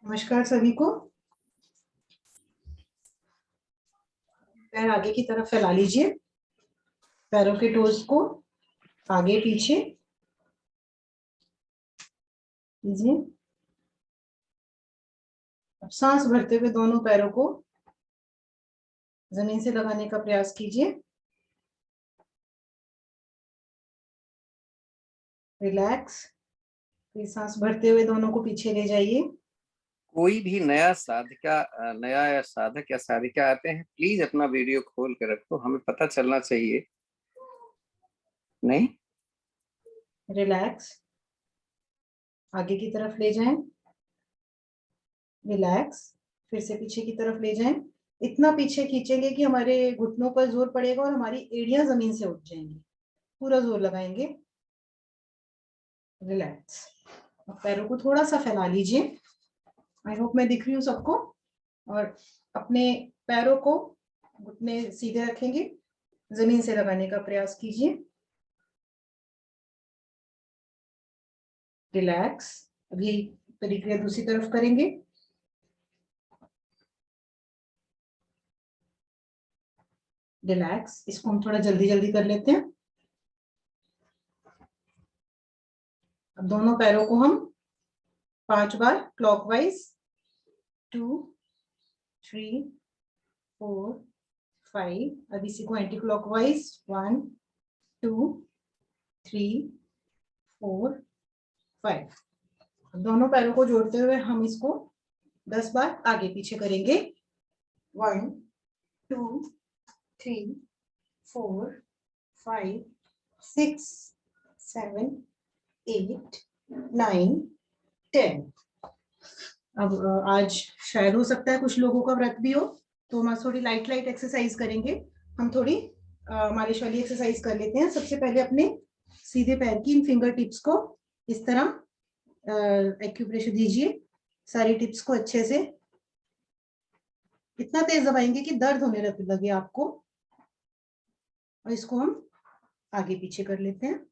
नमस्कार सभी को। पैर आगे की तरफ फैला लीजिए। पैरों के टोज को आगे पीछे कीजिए। अब सांस भरते हुए दोनों पैरों को जमीन से लगाने का प्रयास कीजिए। रिलैक्स। फिर सांस भरते हुए दोनों को पीछे ले जाइए। कोई भी नया नया या साधक या साधिका आते हैं, प्लीज अपना वीडियो खोल के रखो, हमें पता चलना चाहिए। नहीं, रिलैक्स। आगे की तरफ ले जाएं। रिलैक्स। फिर से पीछे की तरफ ले जाएं। इतना पीछे खींचेंगे कि हमारे घुटनों पर जोर पड़ेगा और हमारी एड़ियां जमीन से उठ जाएंगी। पूरा जोर लगाएंगे। रिलैक्स। अब पैरों को थोड़ा सा फैला लीजिए। आई होप मैं दिख रही हूँ सबको। और अपने पैरों को घुटने सीधे रखेंगे। जमीन से लगाने का प्रयास कीजिए। रिलैक्स। अभी प्रक्रिया दूसरी तरफ करेंगे। रिलैक्स। इसको हम थोड़ा जल्दी जल्दी कर लेते हैं। अब दोनों पैरों को हम 5 बार क्लॉकवाइज 2 3 4 5। अब इसी को एंटी क्लॉकवाइज 1 2 3 4 5। दोनों पैरों को जोड़ते हुए हम इसको 10 बार आगे पीछे करेंगे। 1 2 3 4 5 6 7 8 9 10। अब आज शायद हो सकता है कुछ लोगों का व्रत भी हो, तो हम थोड़ी लाइट लाइट एक्सरसाइज करेंगे। हम थोड़ी मालिश वाली एक्सरसाइज कर लेते हैं। सबसे पहले अपने सीधे पैर की इन फिंगर टिप्स को इस तरह एक्यूप्रेशर दीजिए। सारी टिप्स को अच्छे से इतना तेज दबाएंगे कि दर्द होने लगे आपको। और इसको हम आगे पीछे कर लेते हैं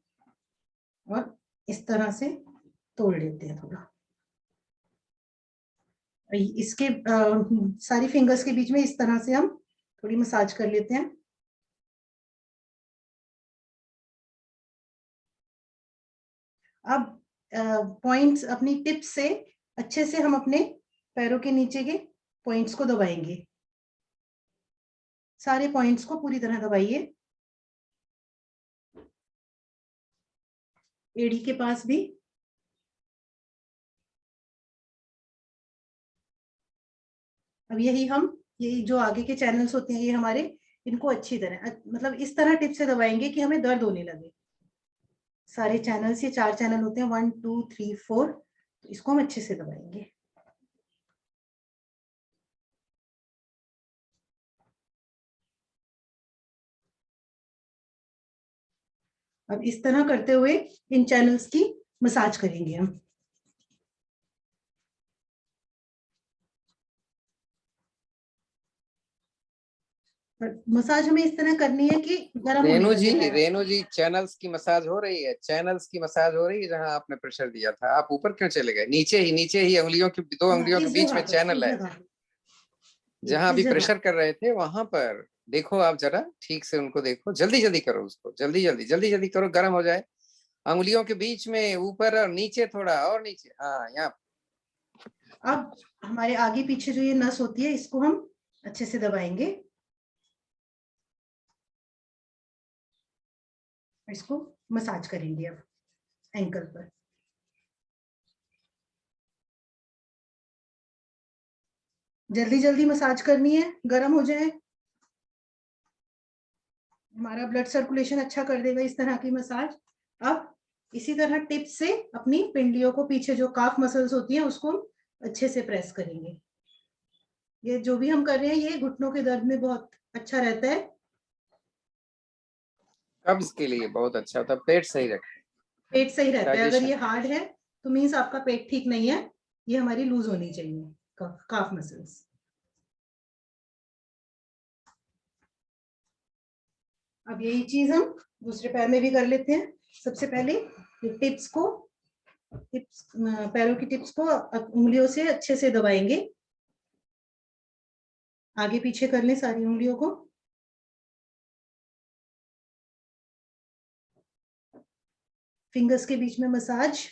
और इस तरह से तोड़ लेते हैं थोड़ा। इसके सारी फिंगर्स के बीच में इस तरह से हम थोड़ी मसाज कर लेते हैं। अब पॉइंट्स अपनी टिप से अच्छे से हम अपने पैरों के नीचे के पॉइंट्स को दबाएंगे। सारे पॉइंट्स को पूरी तरह दबाइए। एड़ी के पास भी। अब ये जो आगे के चैनल्स होते हैं ये हमारे, इनको अच्छी तरह मतलब इस तरह टिप से दबाएंगे कि हमें दर्द होने लगे। सारे चैनल्स, ये 4 चैनल होते हैं 1 2 3 4। तो इसको हम अच्छे से दबाएंगे। अब इस तरह करते हुए इन चैनल्स की मसाज करेंगे हम। मसाज हमें इस तरह करनी है कि गर्म होने लगे। रेणु जी, चैनल्स की मसाज हो रही है, चैनल्स की मसाज हो रही है। जहां आपने प्रेशर दिया था, आप ऊपर क्यों चले गए? नीचे ही उंगलियों की, 2 उंगलियों के बीच में चैनल है। जहां अभी प्रेशर कर रहे थे वहां पर देखो, आप जरा ठीक से उनको देखो। जल्दी जल्दी करो उसको, जल्दी जल्दी करो, गर्म हो जाए। उंगलियों के बीच में ऊपर और नीचे, थोड़ा और नीचे। हाँ, यहाँ। अब हमारे आगे पीछे जो ये नस होती है इसको हम अच्छे से दबाएंगे। इसको मसाज करेंगे अब एंकल पर। जल्दी जल्दी मसाज करनी है, गर्म हो जाए। हमारा ब्लड सर्कुलेशन अच्छा कर देगा इस तरह की मसाज। अब इसी तरह टिप से अपनी पिंडलियों को, पीछे जो काफ मसल्स होती हैं उसको अच्छे से प्रेस करेंगे। ये जो भी हम कर रहे हैं ये घुटनों के दर्द में बहुत अच्छा रहता है। कब्ज के लिए बहुत अच्छा होता है। पेट सही रखे, पेट सही रहता है। अगर ये डाइजेशन। हार्ड है तो मीन्स आपका पेट ठीक नहीं है। ये हमारी लूज होनी चाहिए काफ मसल्स। अब यही चीज हम दूसरे पैर में भी कर लेते हैं। सबसे पहले टिप्स को टिप्स, पैरों की टिप्स को उंगलियों से अच्छे से दबाएंगे, आगे पीछे कर लें सारी उंगलियों को। फिंगर्स के बीच में मसाज।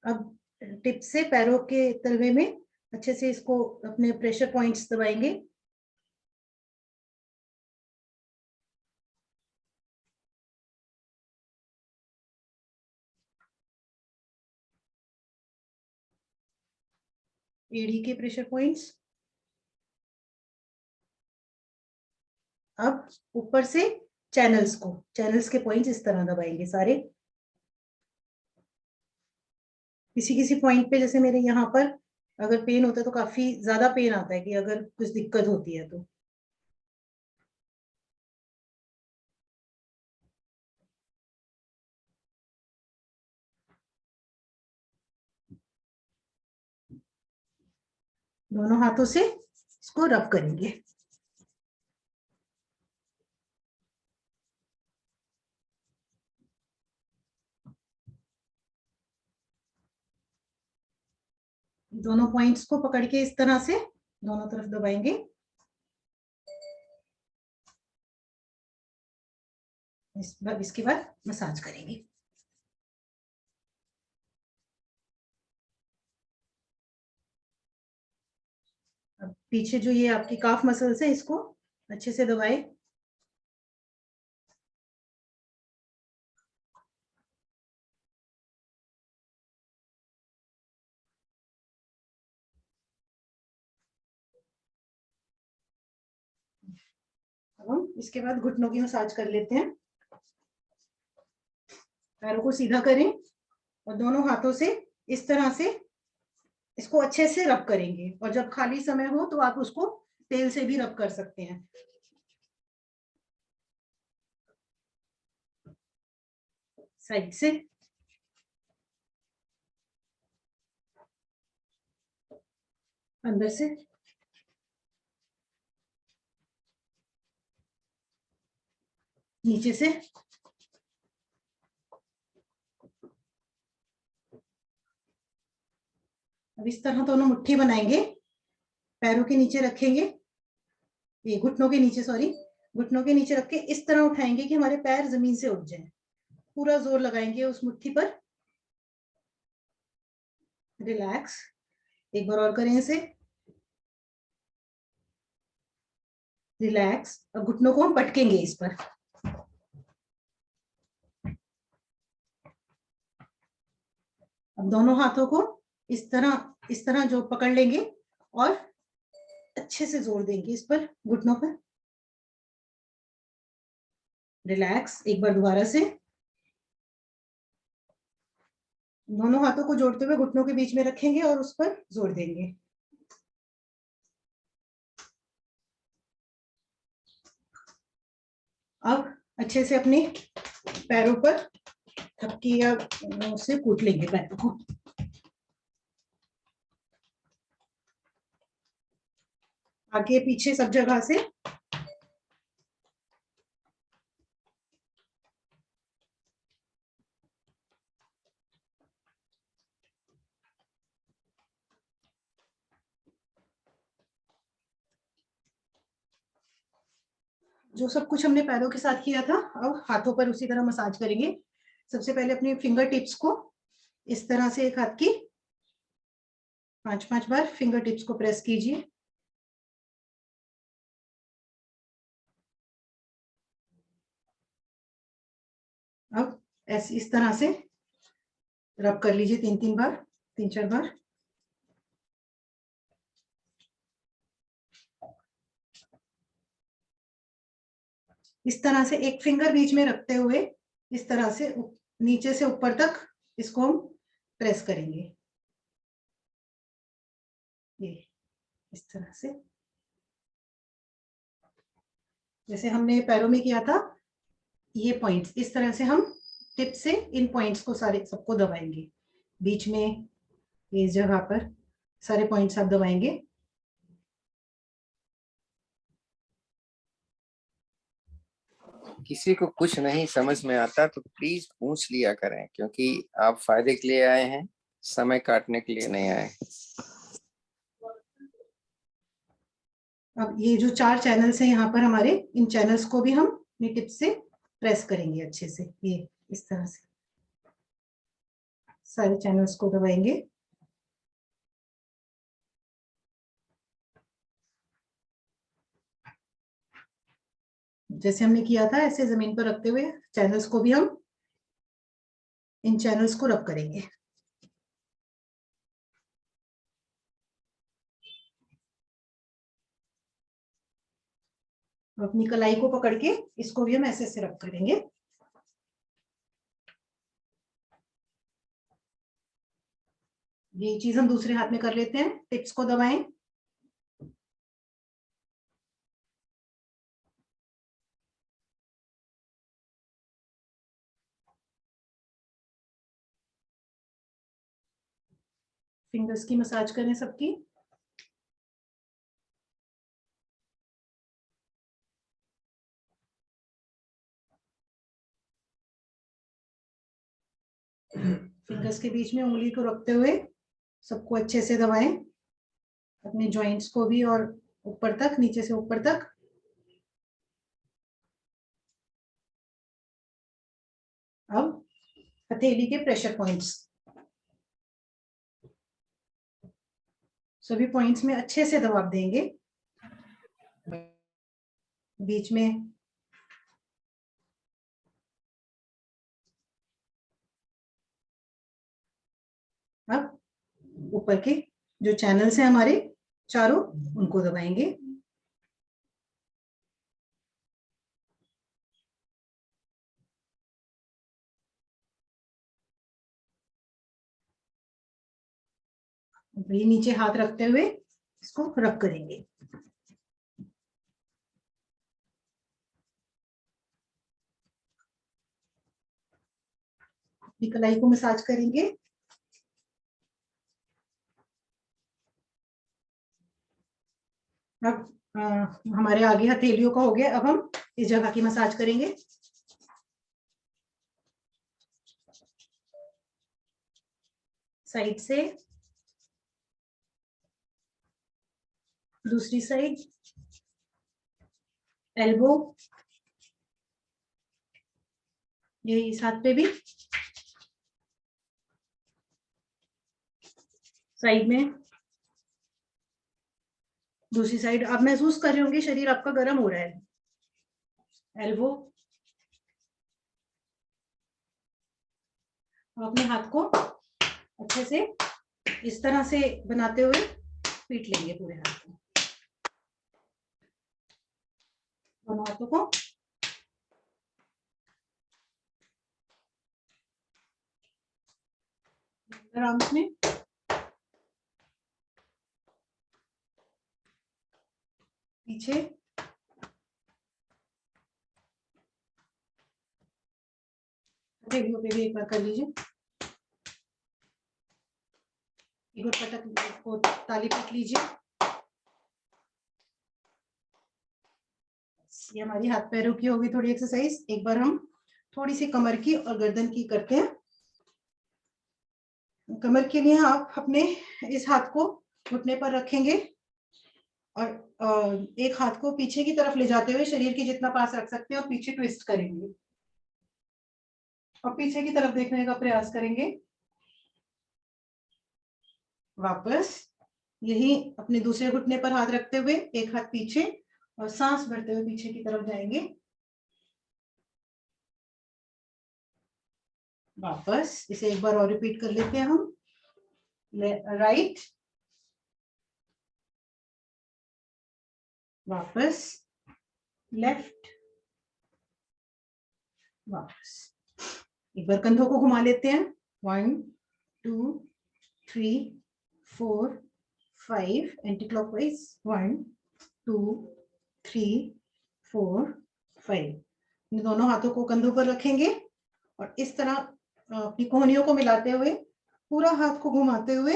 अब टिप से पैरों के तलवे में अच्छे से इसको अपने प्रेशर पॉइंट्स दबाएंगे। एड़ी के प्रेशर पॉइंट्स। अब ऊपर से चैनल्स के पॉइंट्स इस तरह दबाएंगे सारे। किसी किसी पॉइंट पे, जैसे मेरे यहाँ पर अगर पेन होता है तो काफी ज्यादा पेन आता है, कि अगर कुछ दिक्कत होती है तो। दोनों हाथों से इसको रब करेंगे। दोनों पॉइंट्स को पकड़ के इस तरह से दोनों तरफ दबाएंगे। इसके बाद मसाज करेंगे। अब पीछे जो ये आपकी काफ मसल्स है, इसको अच्छे से दबाए। अब हम इसके बाद घुटनों की मसाज कर लेते हैं। पैरों को सीधा करें और दोनों हाथों से इस तरह से इसको अच्छे से रब करेंगे। और जब खाली समय हो तो आप उसको तेल से भी रब कर सकते हैं। साइड से। अंदर से। नीचे से। अब इस तरह दोनों मुट्ठी बनाएंगे, पैरों के नीचे रखेंगे, ये घुटनों के नीचे, सॉरी, घुटनों के नीचे रख के इस तरह उठाएंगे कि हमारे पैर जमीन से उठ जाएं। पूरा जोर लगाएंगे उस मुट्ठी पर। रिलैक्स। एक बार और करें इसे। रिलैक्स। अब घुटनों को हम पटकेंगे इस पर। अब दोनों हाथों को इस तरह जो पकड़ लेंगे और अच्छे से जोर देंगे इस पर, घुटनों पर। रिलैक्स। एक बार दोबारा से। दोनों हाथों को जोड़ते हुए घुटनों के बीच में रखेंगे और उस पर जोर देंगे। अब अच्छे से अपने पैरों पर थपकी या से कूट लेंगे पैरों को। आगे पीछे सब जगह से। जो सब कुछ हमने पैरों के साथ किया था, अब हाथों पर उसी तरह मसाज करेंगे। सबसे पहले अपने फिंगर टिप्स को इस तरह से एक हाथ की 5-5 बार फिंगर टिप्स को प्रेस कीजिए। अब ऐसे इस तरह से रब कर लीजिए 3-3 बार, 3-4 बार। इस तरह से एक फिंगर बीच में रखते हुए इस तरह से नीचे से ऊपर तक इसको हम प्रेस करेंगे। ये इस तरह से, जैसे हमने पैरों में किया था। ये पॉइंट्स इस तरह से हम टिप से इन पॉइंट्स को सारे सबको दबाएंगे। बीच में इस जगह पर सारे पॉइंट्स आप दबाएंगे। किसी को कुछ नहीं समझ में आता तो प्लीज पूछ लिया करें, क्योंकि आप फायदे के लिए आए हैं, समय काटने के लिए नहीं आए। अब ये जो 4 चैनल्स हैं यहाँ पर हमारे, इन चैनल्स को भी हम अपनी टिप से प्रेस करेंगे अच्छे से, ये इस तरह से सारे चैनल्स को दबाएंगे। जैसे हमने किया था ऐसे जमीन पर रखते हुए चैनल्स को भी हम इन चैनल्स को रब करेंगे। अपनी कलाई को पकड़ के इसको भी हम ऐसे से रब करेंगे। ये चीज हम दूसरे हाथ में कर लेते हैं। टिप्स को दबाएं। फिंगर्स की मसाज करें सबकी। फिंगर्स के बीच में उंगली को रखते हुए सबको अच्छे से दबाएं, अपने जॉइंट्स को भी और ऊपर तक, नीचे से ऊपर तक। अब हथेली के प्रेशर पॉइंट्स, सभी पॉइंट्स में अच्छे से दबाव देंगे। बीच में अब ऊपर के जो चैनल्स हैं हमारे चारों, उनको दबाएंगे। ये नीचे हाथ रखते हुए इसको रब करेंगे। अपनी कलाई को मसाज करेंगे। अब हमारे आगे हथेलियों का हो गया। अब हम इस जगह की मसाज करेंगे। साइड से, दूसरी साइड, एल्बो, ये इस हाथ पे भी, साइड में, दूसरी साइड। आप महसूस कर रहे होंगे शरीर आपका गर्म हो रहा है। एल्बो, अपने हाथ को अच्छे से इस तरह से बनाते हुए पीट लेंगे पूरे हाथ को, दोनों हाथों को। आर्म्स में पीछे, हथेलियों पे भी एक बार कर लीजिए। एक और पटक को ताली पीट लीजिए। ये हमारी हाथ पैरों की होगी थोड़ी एक्सरसाइज। एक बार हम थोड़ी सी कमर की और गर्दन की करते हैं। कमर के लिए आप अपने इस हाथ को घुटने पर रखेंगे और एक हाथ को पीछे की तरफ ले जाते हुए शरीर के जितना पास रख सकते हैं और पीछे ट्विस्ट करेंगे और पीछे की तरफ देखने का प्रयास करेंगे। वापस यही अपने दूसरे घुटने पर हाथ रखते हुए एक हाथ पीछे और सांस भरते हुए पीछे की तरफ जाएंगे। वापस इसे एक बार और रिपीट कर लेते हैं हम। राइट, वापस, लेफ्ट, वापस। एक बार कंधों को घुमा लेते हैं। 1 2 3 4 5, एंटी क्लॉकवाइज। 1 2 3 4 5। दोनों हाथों को कंधों पर रखेंगे और इस तरह अपनी कोहनियों को मिलाते हुए पूरा हाथ को घुमाते हुए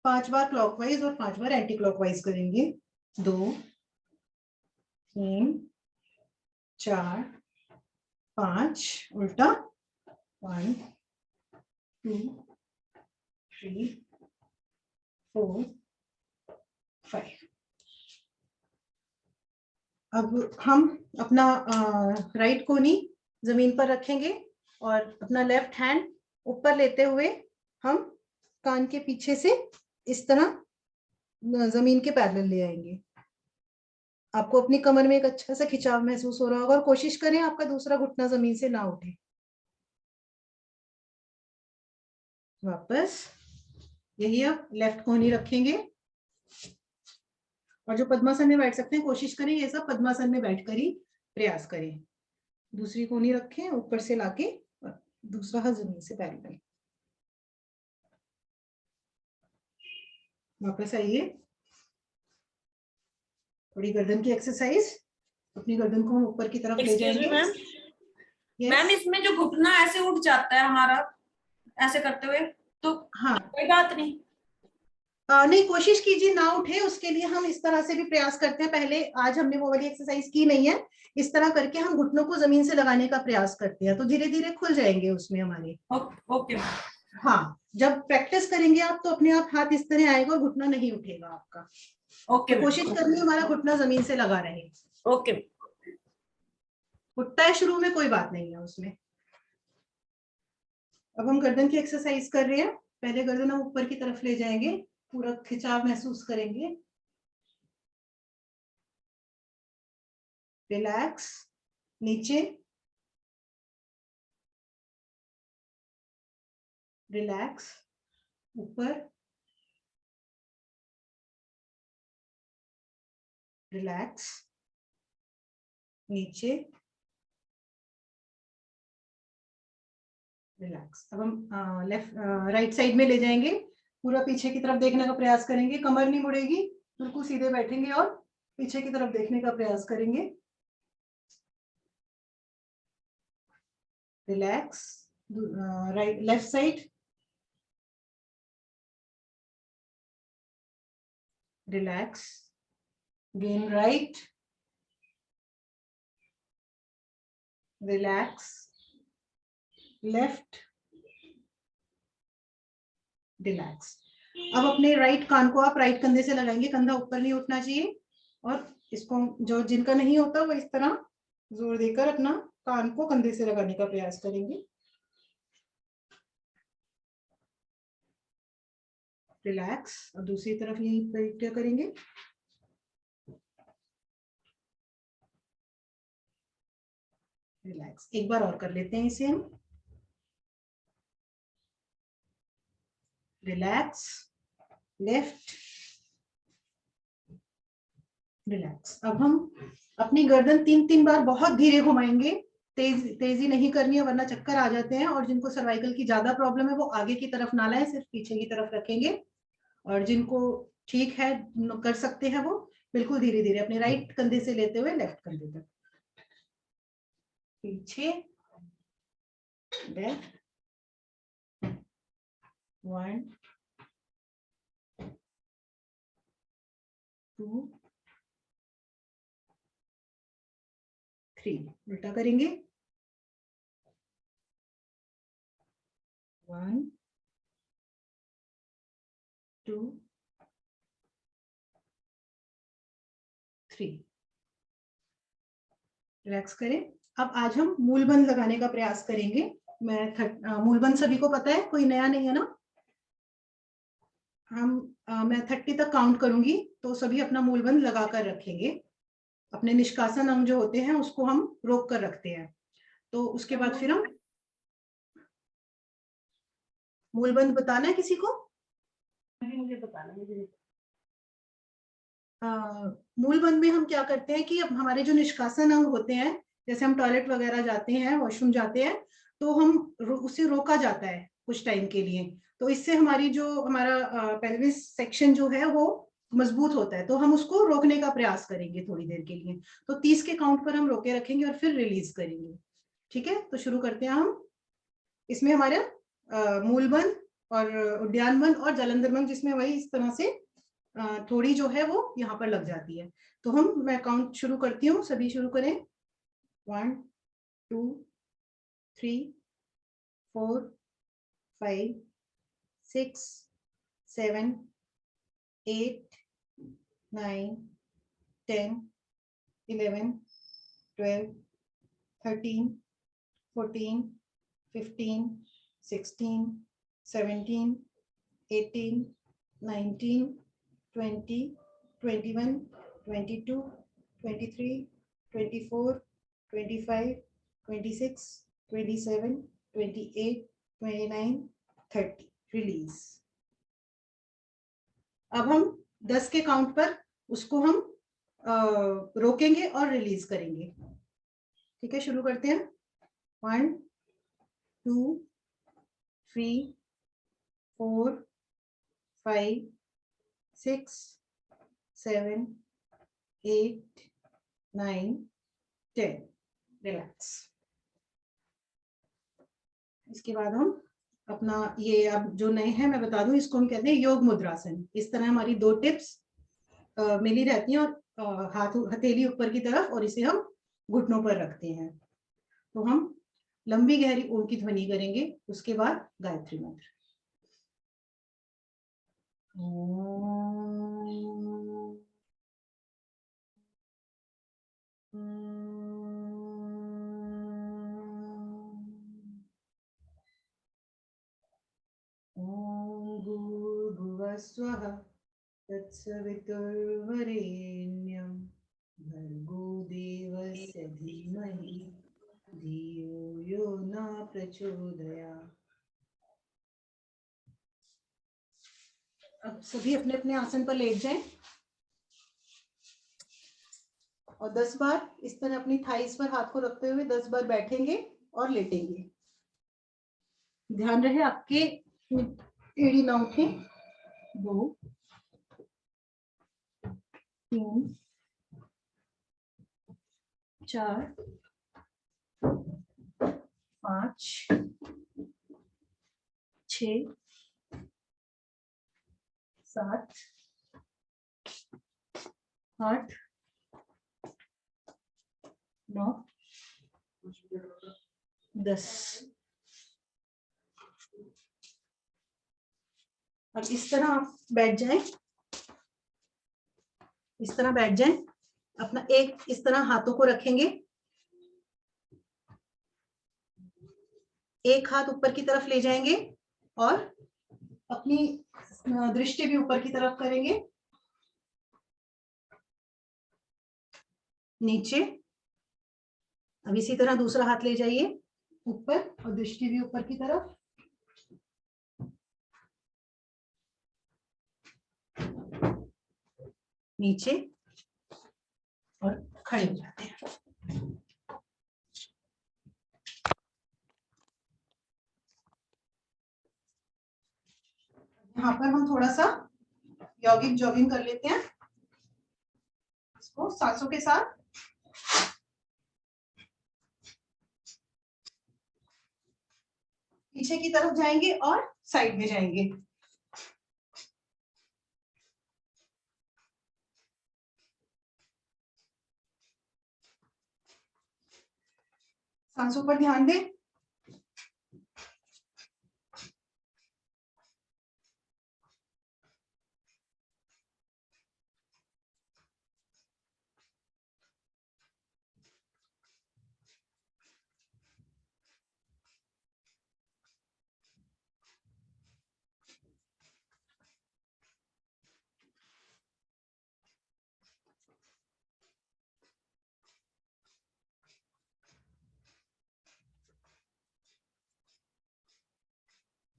5 बार क्लॉकवाइज और 5 बार एंटी क्लॉकवाइज करेंगे। 2 3 4 5 उल्टा 1 2 3 4 5। अब हम अपना राइट कोनी जमीन पर रखेंगे और अपना लेफ्ट हैंड ऊपर लेते हुए हम कान के पीछे से इस तरह जमीन के पैरेलल ले आएंगे। आपको अपनी कमर में एक अच्छा सा खिंचाव महसूस हो रहा होगा और कोशिश करें आपका दूसरा घुटना जमीन से ना उठे। वापस यही आप लेफ्ट कोहनी रखेंगे और जो पद्मासन में बैठ सकते हैं कोशिश करें ये सब पद्मासन में बैठकर ही प्रयास करें। दूसरी कोहनी रखें ऊपर से लाके और दूसरा हाथ जमीन से पैरेलल। वापस आइए, थोड़ी गर्दन की एक्सरसाइज। अपनी गर्दन को हम ऊपर की तरफ ले जाएंगे। मैम मैम इसमें जो घुटना ऐसे उठ जाता है हमारा ऐसे करते हुए, तो हाँ कोई बात नहीं। नहीं, कोशिश कीजिए ना उठे, उसके लिए हम इस तरह से भी प्रयास करते हैं। पहले आज हमने वो वाली एक्सरसाइज की नहीं है, इस तरह करके हम घुटनों को जमीन से लगाने का प्रयास करते हैं, तो धीरे धीरे खुल जाएंगे उसमें हमारे। ओके। हाँ, जब प्रैक्टिस करेंगे आप तो अपने आप हाथ इस तरह आएगा और घुटना नहीं उठेगा आपका। ओके, तो कोशिश करनी है हमारा घुटना जमीन से लगा रहे। ओके। उठता है शुरू में, कोई बात नहीं है उसमें। अब हम गर्दन की एक्सरसाइज कर रहे हैं। पहले गर्दन हम ऊपर की तरफ ले जाएंगे, पूरा खिंचाव महसूस करेंगे। रिलैक्स, नीचे, रिलैक्स, ऊपर, रिलैक्स, नीचे, रिलैक्स। अब हम लेफ्ट राइट साइड में ले जाएंगे, पूरा पीछे की तरफ देखने का प्रयास करेंगे। कमर नहीं मुड़ेगी, बिल्कुल सीधे बैठेंगे और पीछे की तरफ देखने का प्रयास करेंगे। Relax, right left side, relax, gain right, relax, left, relax. अब अपने राइट कान को आप राइट कंधे से लगाएंगे, कंधा ऊपर नहीं उठना चाहिए, और इसको जो जिनका नहीं होता वो इस तरह जोर देकर अपना कान को कंधे से लगाने का प्रयास करेंगे। रिलैक्स। और दूसरी तरफ यही प्रक्रिया करेंगे। रिलैक्स। एक बार और कर लेते हैं इसे हम। Relax, left, relax. अब हम अपनी गर्दन 3-3 बार बहुत धीरे घुमाएंगे, तेजी नहीं करनी है वरना चक्कर आ जाते हैं। और जिनको सर्वाइकल की ज्यादा प्रॉब्लम है वो आगे की तरफ ना लाएं, सिर्फ पीछे की तरफ रखेंगे। और जिनको ठीक है कर सकते हैं वो बिल्कुल धीरे धीरे अपने राइट कंधे से लेते हुए लेफ्ट कंधे तक, पीछे, बैक, 1 2 3। उल्टा करेंगे, 1 2 3। रिलैक्स करें। अब आज हम मूलबंद लगाने का प्रयास करेंगे। मूलबंद सभी को पता है, कोई नया नहीं है ना। मैं 30 तक काउंट करूंगी तो सभी अपना मूलबंद लगा कर रखेंगे। अपने निष्कासन अंग जो होते हैं उसको हम रोक कर रखते हैं, तो उसके बाद फिर हम मूलबंद बताना है किसी को? मुझे बताना है। मूलबंद में हम क्या करते हैं कि अब हमारे जो निष्कासन अंग होते हैं, जैसे हम टॉयलेट वगैरह जाते हैं, वॉशरूम जाते हैं, तो हम उसे रोका जाता है कुछ टाइम के लिए। तो इससे हमारी जो हमारा पेल्विस सेक्शन जो है वो मजबूत होता है, तो हम उसको रोकने का प्रयास करेंगे थोड़ी देर के लिए। तो 30 के काउंट पर हम रोके रखेंगे और फिर रिलीज करेंगे। ठीक है, तो शुरू करते हैं हम। इसमें हमारा मूलबंद और उद्यानबंद और जालंधरबंद, जिसमें वही इस तरह से थोड़ी जो है वो यहाँ पर लग जाती है। तो मैं काउंट शुरू करती हूँ, सभी शुरू करें। 1 2 3 4 5 6 7 8 9 10 11 12 13 14 15 16 17 18 19 20 21 22 23 24 25 26 27 28 29 30 रिलीज। अब हम 10 के काउंट पर उसको हम रोकेंगे और रिलीज करेंगे। ठीक है, शुरू करते हैं। 1 2 3 4 5 6 7 8 9 10 रिलैक्स। इसके बाद हम अपना ये अब जो नए हैं मैं बता दूं, इसको हम कहते हैं योग मुद्रासन। इस तरह हमारी 2 टिप्स मिली रहती हैं और हाथ हथेली ऊपर की तरफ, और इसे हम घुटनों पर रखते हैं। तो हम लंबी गहरी ओम की ध्वनि करेंगे, उसके बाद गायत्री मंत्र। ओम भूर्भुवः स्वः तत्सवितुर्वरेण्यं भर्गो देवस्य धीमहि धियो यो न प्रचोदयात्। अब सभी अपने अपने आसन पर लेट जाएं और 10 बार इस तरह अपनी थाइस पर हाथ को रखते हुए 10 बार बैठेंगे और लेटेंगे। ध्यान रहे आपके एड़ी ना उठे। 2 3 4 5 6 7 8 9 10। अब इस तरह आप बैठ जाएं, इस तरह बैठ जाएं। अपना एक इस तरह हाथों को रखेंगे, एक हाथ ऊपर की तरफ ले जाएंगे और अपनी दृष्टि भी ऊपर की तरफ करेंगे, नीचे। अब इसी तरह दूसरा हाथ ले जाइए ऊपर और दृष्टि भी ऊपर की तरफ। नीचे और खड़े हो जाते हैं। यहाँ पर हम थोड़ा सा यौगिक जॉगिंग कर लेते हैं, इसको सांसों के साथ। पीछे की तरफ जाएंगे और साइड में जाएंगे। सांसों पर ध्यान दें।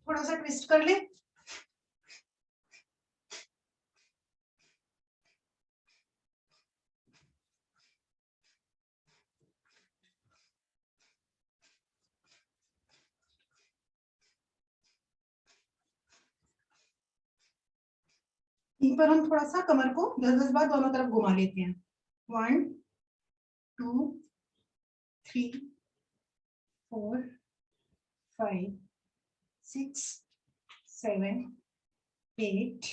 थोड़ा सा ट्विस्ट कर ले। यहीं पर हम थोड़ा सा कमर को 10-10 बार दोनों तरफ घुमा लेते हैं। 1 2 3 4 5 6 7 8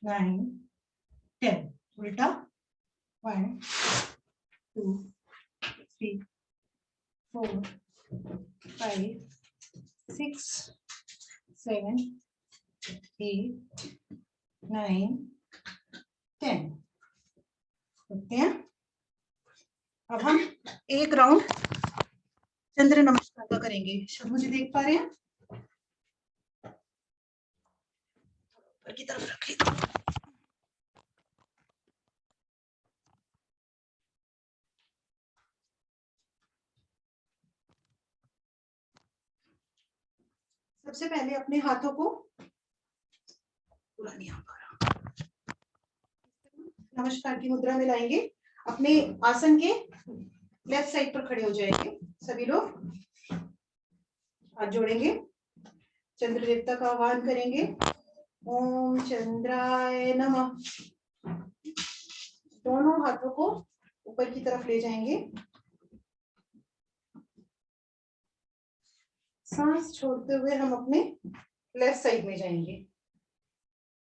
9 10। उल्टा 1 2 3 4 5 6 7 8 9 10 करते हैं। अब हम एक राउंड चंद्र नमस्कार का करेंगे। शब्बू जी देख पा रहे हैं? ऊपर की तरफ रख लीजिए। सबसे पहले अपने हाथों को पुरानी नमस्कार की मुद्रा में लाएंगे। अपने आसन के लेफ्ट साइड पर खड़े हो जाएंगे। सभी लोग हाथ जोड़ेंगे, चंद्र देवता का आह्वान करेंगे। ओम चंद्राय नमः। दोनों हाथों को ऊपर की तरफ ले जाएंगे। सांस छोड़ते हुए हम अपने लेफ्ट साइड में जाएंगे।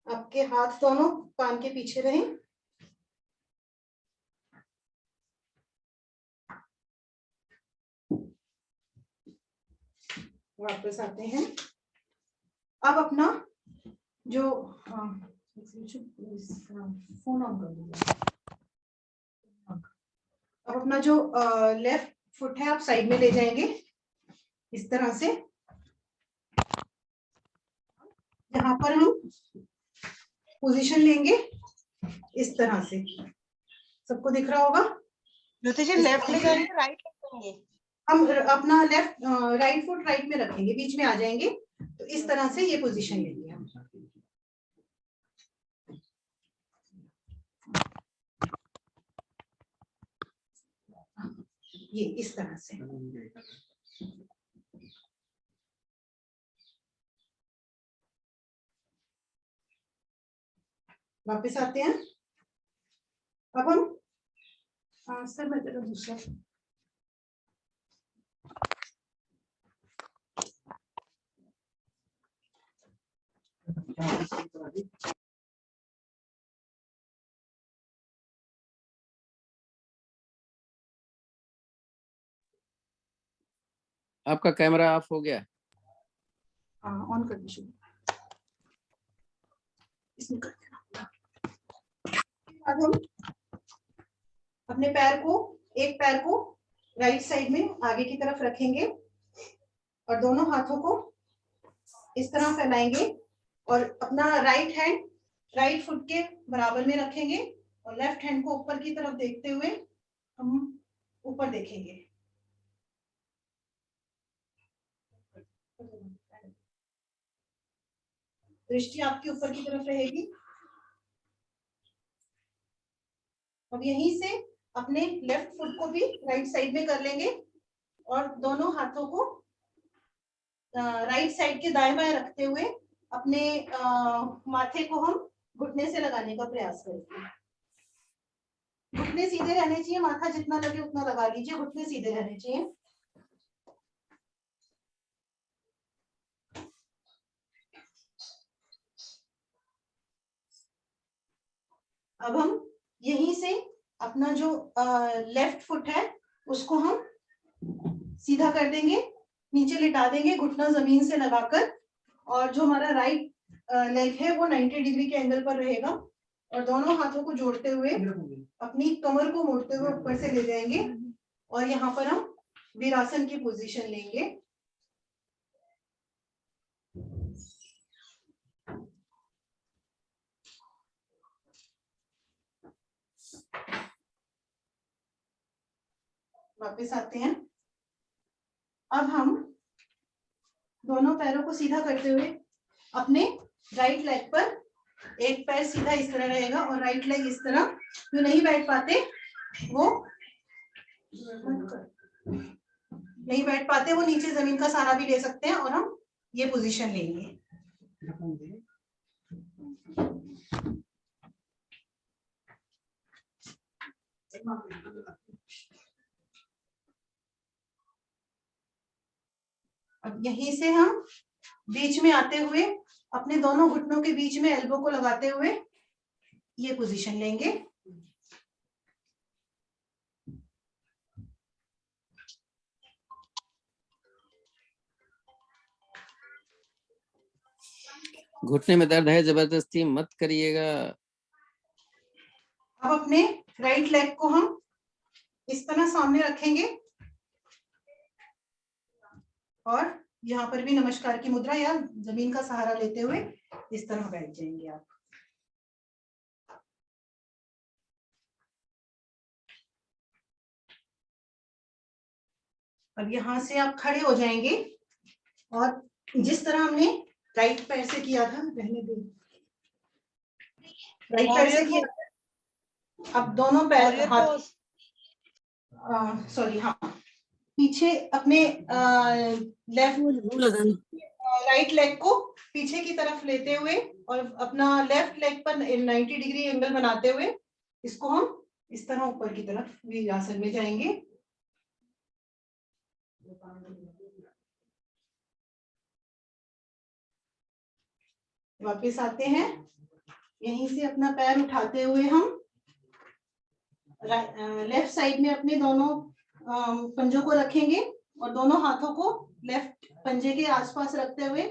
आपके हाथ दोनों कान के पीछे रहें। वापस आते हैं। अब अपना जो फोन ऑन कर दीजिए। अब अपना जो लेफ्ट फुट है आप साइड में ले जाएंगे इस तरह से, जहां पर हम पोजीशन लेंगे इस तरह से। सबको दिख रहा होगा? ज्योति जी लेफ्ट ले जाएंगे राइट लेंगे? हम अपना लेफ्ट राइट फुट राइट में रखेंगे, बीच में आ जाएंगे, तो इस तरह से ये पोजीशन लेंगे हम। ये इस तरह से। वापस आते हैं। अब हम सर मैं जरा दूसरा आपका कैमरा ऑफ हो गया? ऑन कर दीजिए। इसमें कर देना। अब हम अपने पैर को, एक पैर को राइट साइड में आगे की तरफ रखेंगे और दोनों हाथों को इस तरह फैलाएंगे और अपना राइट हैंड राइट फुट के बराबर में रखेंगे और लेफ्ट हैंड को ऊपर की तरफ देखते हुए हम ऊपर देखेंगे। दृष्टि आपकी ऊपर की तरफ रहेगी। अब यहीं से अपने लेफ्ट फुट को भी राइट साइड में कर लेंगे और दोनों हाथों को राइट साइड के दाएं बाएं रखते हुए अपने माथे को हम घुटने से लगाने का प्रयास करेंगे। घुटने सीधे रहने चाहिए, माथा जितना लगे उतना लगा लीजिए, घुटने सीधे रहने चाहिए। अब हम यहीं से अपना जो लेफ्ट फुट है उसको हम सीधा कर देंगे, नीचे लिटा देंगे घुटना जमीन से लगाकर, और जो हमारा राइट लेग है वो 90 डिग्री के एंगल पर रहेगा और दोनों हाथों को जोड़ते हुए अपनी कमर को मोड़ते हुए ऊपर से ले जाएंगे और यहाँ पर हम वीरासन की पोजीशन लेंगे। वापस आते हैं। अब हम दोनों पैरों को सीधा करते हुए अपने राइट लेग पर, एक पैर सीधा इस तरह रहेगा और राइट लेग इस तरह, जो नहीं बैठ पाते वो नीचे जमीन का सहारा भी ले सकते हैं और हम ये पोजीशन लेंगे। अब यहीं से हम बीच में आते हुए अपने दोनों घुटनों के बीच में एल्बो को लगाते हुए ये पोजीशन लेंगे। घुटने में दर्द है, जबरदस्ती मत करिएगा। अब अपने राइट लेग को हम इस तरह सामने रखेंगे और यहाँ पर भी नमस्कार की मुद्रा या जमीन का सहारा लेते हुए इस तरह बैठ जाएंगे आप। अब यहाँ से आप खड़े हो जाएंगे और जिस तरह हमने राइट पैर से किया था, रहने दो, राइट पैर से किया था, अब दोनों पैर हाथ, सॉरी हाँ, पीछे अपने लेफ्ट राइट लेग को पीछे की तरफ लेते हुए और अपना लेफ्ट लेग पर 90 डिग्री एंगल बनाते हुए इसको हम इस तरह ऊपर की तरफ वीरासन में जाएंगे। वापस आते हैं, यहीं से अपना पैर उठाते हुए हम लेफ्ट साइड में अपने दोनों पंजों को रखेंगे और दोनों हाथों को लेफ्ट पंजे के आसपास रखते हुए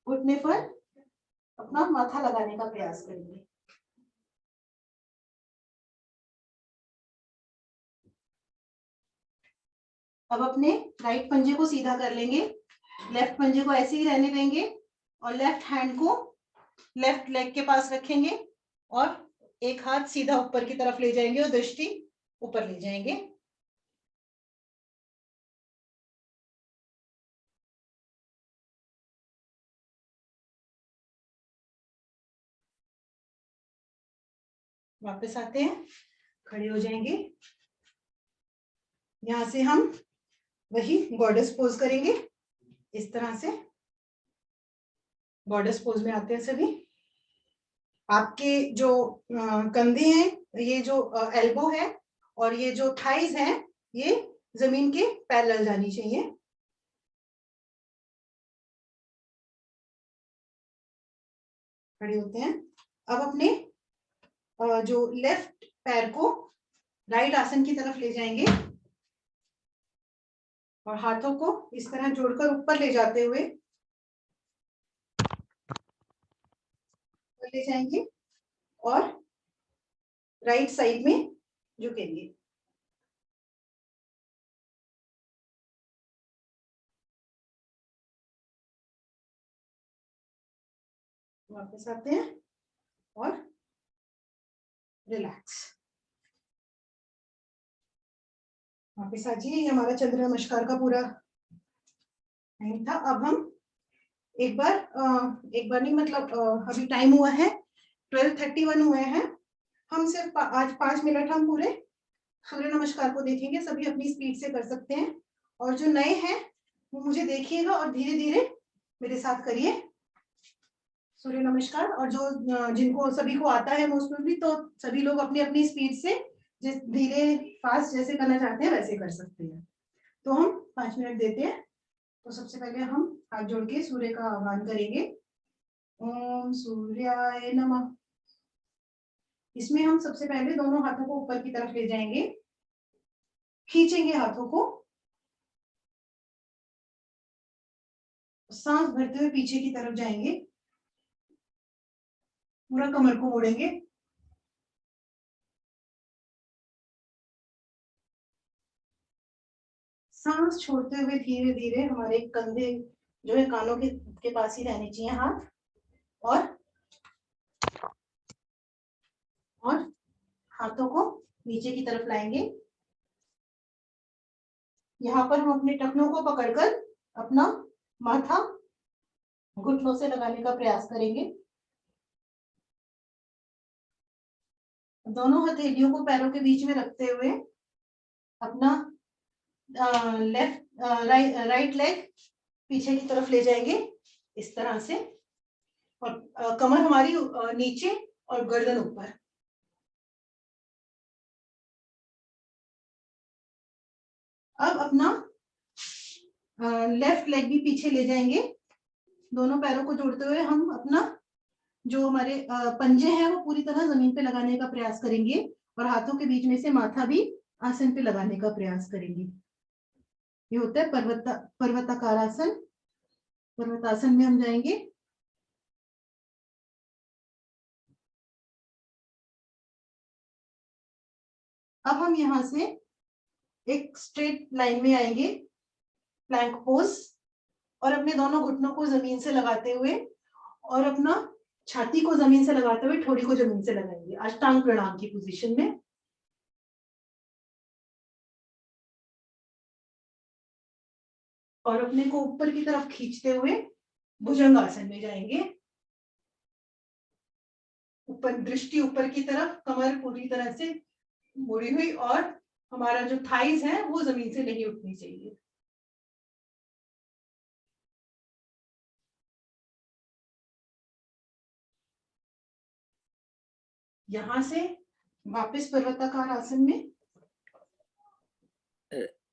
घुटने पर अपना माथा लगाने का प्रयास करेंगे। अब अपने राइट पंजे को सीधा कर लेंगे, लेफ्ट पंजे को ऐसे ही रहने देंगे और लेफ्ट हैंड को लेफ्ट लेग के पास रखेंगे और एक हाथ सीधा ऊपर की तरफ ले जाएंगे और दृष्टि ऊपर ले जाएंगे। वापस आते हैं, खड़े हो जाएंगे, यहां से हम वही गॉडेस पोज करेंगे। इस तरह से गॉडेस पोज में आते हैं सभी। आपके जो कंधे हैं, ये जो एल्बो है और ये जो थाइज हैं, ये जमीन के पैरेलल जानी चाहिए। खड़े होते हैं। अब अपने जो लेफ्ट पैर को राइट आसन की तरफ ले जाएंगे और हाथों को इस तरह जोड़कर ऊपर ले जाते हुए ले जाएंगे और राइट साइड में झुकेंगे। वापस आते हैं और रिलैक्स। वापस आ जाइए, हमारा चंद्र नमस्कार का पूरा टाइम था। अब हम एक बार नहीं, मतलब अभी टाइम हुआ है 12:31 हुए हैं। हम सिर्फ आज 5 मिनट हम पूरे सूर्य नमस्कार को देखेंगे। सभी अपनी स्पीड से कर सकते हैं और जो नए हैं वो मुझे देखिएगा और धीरे धीरे मेरे साथ करिए सूर्य नमस्कार। और जो जिनको सभी को आता है मोस्टली, तो सभी लोग अपनी अपनी स्पीड से जिस धीरे फास्ट जैसे करना चाहते हैं वैसे कर सकते हैं। तो हम 5 मिनट देते हैं। तो सबसे पहले हम हाथ जोड़ के सूर्य का आह्वान करेंगे, ओम सूर्याय नमः। इसमें हम सबसे पहले दोनों हाथों को ऊपर की तरफ ले जाएंगे, खींचेंगे हाथों को, सांस भरते हुए पीछे की तरफ जाएंगे, पूरा कमर को मोड़ेंगे, सांस छोड़ते हुए धीरे धीरे हमारे कंधे जो है कानों के पास ही रहने चाहिए हाथ, और हाथों को नीचे की तरफ लाएंगे। यहाँ पर हम अपने टखनों को पकड़कर अपना माथा घुटनों से लगाने का प्रयास करेंगे। दोनों हथेलियों को पैरों के बीच में रखते हुए अपना राइट लेग पीछे की तरफ ले जाएंगे इस तरह से, और कमर हमारी नीचे और गर्दन ऊपर। अब अपना लेफ्ट लेग भी पीछे ले जाएंगे। दोनों पैरों को जोड़ते हुए हम अपना जो हमारे पंजे हैं वो पूरी तरह जमीन पे लगाने का प्रयास करेंगे और हाथों के बीच में से माथा भी आसन पे लगाने का प्रयास करेंगे। ये होता है पर्वताकार आसन। पर्वतासन में हम जाएंगे। अब हम यहाँ से एक स्ट्रेट लाइन में आएंगे, प्लैंक पोज, और अपने दोनों घुटनों को जमीन से लगाते हुए और अपना छाती को जमीन से लगाते हुए ठोड़ी को जमीन से लगाएंगे, अष्टांग प्रणाम की पोजीशन में। और अपने को ऊपर की तरफ खींचते हुए भुजंग आसन में जाएंगे। ऊपर दृष्टि ऊपर की तरफ, कमर पूरी तरह से मुड़ी हुई, और हमारा जो थाइज है वो जमीन से नहीं उठनी चाहिए। यहां से वापस पर्वताकार आसन में।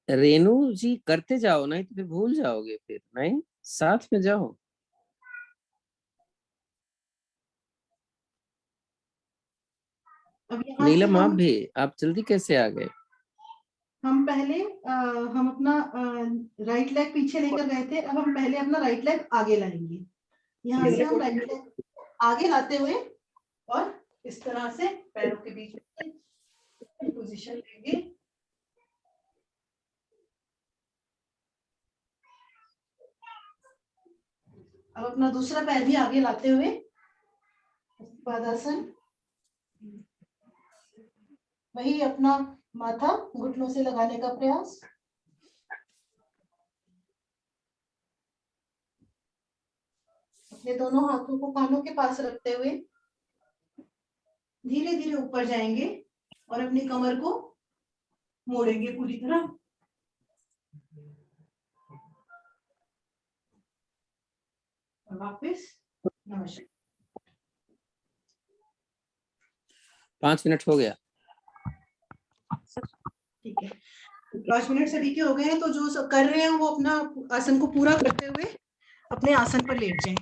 रेणु जी करते जाओ, नहीं तो फिर भूल जाओगे, फिर नहीं, साथ में जाओ। अब यहाँ से नीलम आप भी, आप जल्दी कैसे आ गए? हम पहले हम अपना राइट लेग पीछे लेकर गए थे, अब हम पहले अपना राइट लेग आगे लाएंगे। यहाँ से हम राइट लेग आगे लाते हुए और इस तरह से पैरों के बीच में पोजीशन लेंगे। अब अपना दूसरा पैर भी आगे लाते हुए पादासन, वही अपना माथा घुटनों से लगाने का प्रयास। अपने दोनों हाथों को कानों के पास रखते हुए धीरे धीरे ऊपर जाएंगे और अपनी कमर को मोड़ेंगे पूरी तरह। वापस नमस्कार। 5 मिनट हो गया। ठीक है, 5 मिनट सभी के हो गए हैं, तो जो सब कर रहे हैं वो अपना आसन को पूरा करते हुए अपने आसन पर लेट जाएं।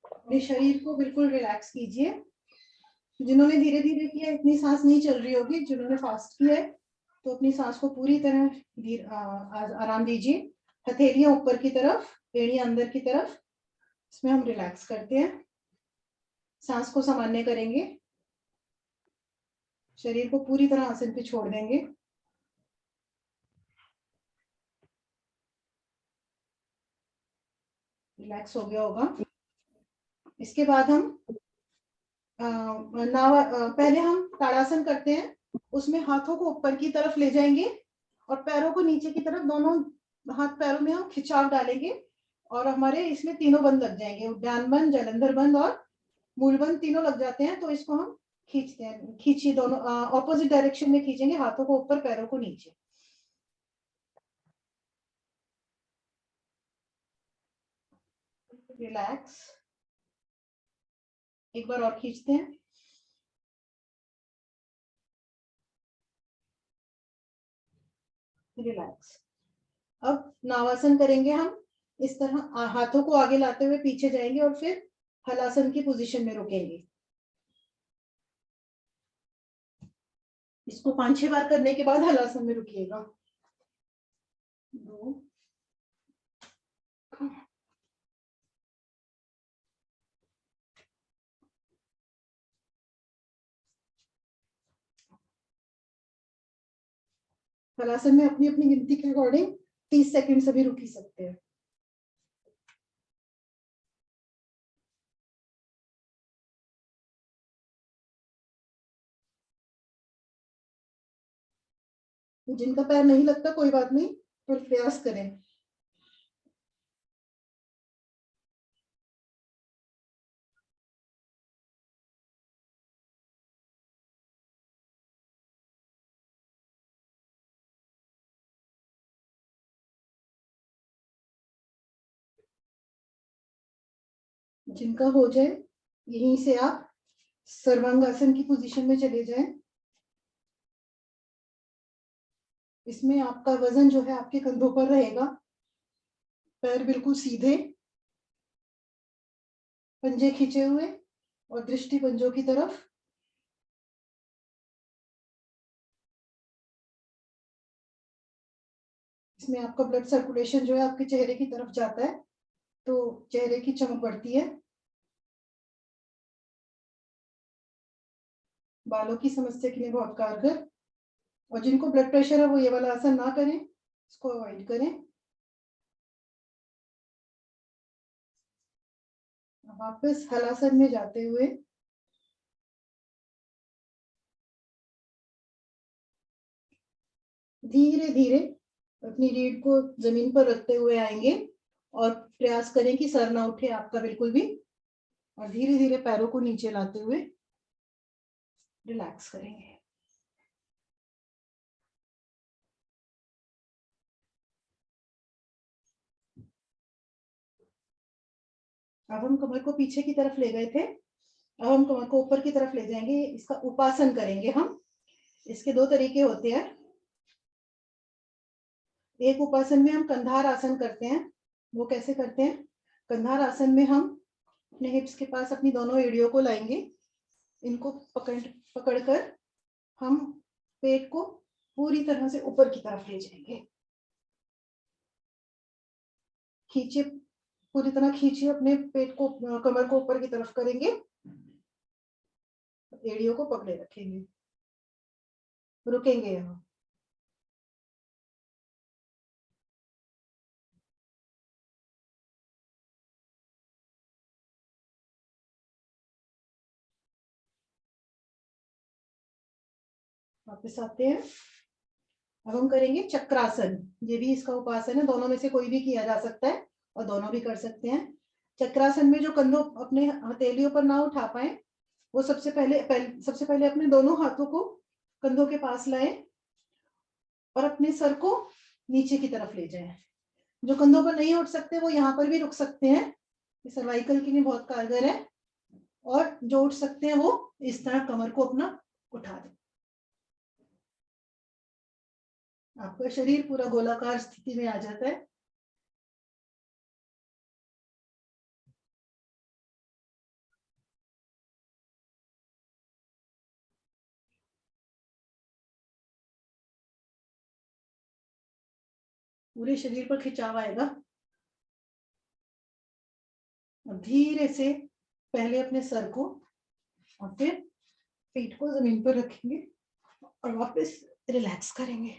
अपने शरीर को बिल्कुल रिलैक्स कीजिए। जिन्होंने धीरे धीरे किया इतनी सांस नहीं चल रही होगी, जिन्होंने फास्ट किया है तो अपनी सांस को पूरी तरह आराम दीजिए। हथेलियां ऊपर की तरफ, एड़ियां अंदर की तरफ, इसमें हम रिलैक्स करते हैं। सांस को सामान्य करेंगे, शरीर को पूरी तरह आसन पे छोड़ देंगे। रिलैक्स हो गया होगा। इसके बाद हम पहले हम ताड़ासन करते हैं, उसमें हाथों को ऊपर की तरफ ले जाएंगे और पैरों को नीचे की तरफ, दोनों हाथ पैरों में हम खिंचाव डालेंगे और हमारे इसमें तीनों बंद लग जाएंगे, उद्यान बंद, जलंधर बंद और मूल बंद, तीनों लग जाते हैं। तो इसको हम खींचते हैं, खींचिए, दोनों ऑपोजिट डायरेक्शन में खींचेंगे, हाथों को ऊपर पैरों को नीचे। रिलैक्स, एक बार और खींचते हैं। रिलैक्स। अब नावासन करेंगे हम, इस तरह हाथों को आगे लाते हुए पीछे जाएंगे और फिर हलासन की पोजीशन में रुकेंगे। इसको 5-6 बार करने के बाद हलासन में रुकिएगा। 2, हलासन में अपनी अपनी गिनती के अकॉर्डिंग 30 सेकंड से भी रुकी सकते हैं। जिनका पैर नहीं लगता कोई बात नहीं, पर प्रयास करें। जिनका हो जाए यहीं से आप सर्वांगासन की पोजीशन में चले जाएं। इसमें आपका वजन जो है आपके कंधों पर रहेगा, पैर बिल्कुल सीधे, पंजे खींचे हुए और दृष्टि पंजों की तरफ। इसमें आपका ब्लड सर्कुलेशन जो है आपके चेहरे की तरफ जाता है, तो चेहरे की चमक बढ़ती है। बालों की समस्या के लिए बहुत कारगर। और जिनको ब्लड प्रेशर है वो ये वाला आसन ना करें, इसको अवॉइड करें। वापस हलासन में जाते हुए धीरे धीरे अपनी रीढ़ को जमीन पर रखते हुए आएंगे और प्रयास करें कि सर ना उठे आपका बिल्कुल भी, और धीरे धीरे पैरों को नीचे लाते हुए रिलैक्स करेंगे। अब हम कमर को पीछे की तरफ ले गए थे, अब हम कमर को ऊपर की तरफ ले जाएंगे। इसका उपासन करेंगे हम। इसके दो तरीके होते हैं। एक उपासन में हम कंधार आसन करते हैं। वो कैसे करते हैं? कंधार आसन में हम अपने हिप्स के पास अपनी दोनों एड़ियों को लाएंगे। इनको पकड़कर हम पेट को पूरी तरह से ऊपर की तरफ ले जाएंगे। खींचिए, पूरी तरह खींचिए अपने पेट को, कमर को ऊपर की तरफ करेंगे, एड़ियों को पकड़े रखेंगे, रुकेंगे यहाँ। वापस आते हैं। अब हम करेंगे चक्रासन। ये भी इसका उपासन है, दोनों में से कोई भी किया जा सकता है और दोनों भी कर सकते हैं। चक्रासन में जो कंधों अपने हथेलियों पर ना उठा पाए, वो सबसे पहले अपने दोनों हाथों को कंधों के पास लाएं और अपने सर को नीचे की तरफ ले जाएं। जो कंधों पर नहीं उठ सकते वो यहाँ पर भी रुक सकते हैं, ये सर्वाइकल के लिए बहुत कारगर है। और जो उठ सकते हैं वो इस तरह कमर को अपना उठा दें। आपका शरीर पूरा गोलाकार स्थिति में आ जाता है। पूरे शरीर पर खिंचाव आएगा। और धीरे से पहले अपने सर को और फिर पीठ को जमीन पर रखेंगे और वापस रिलैक्स करेंगे।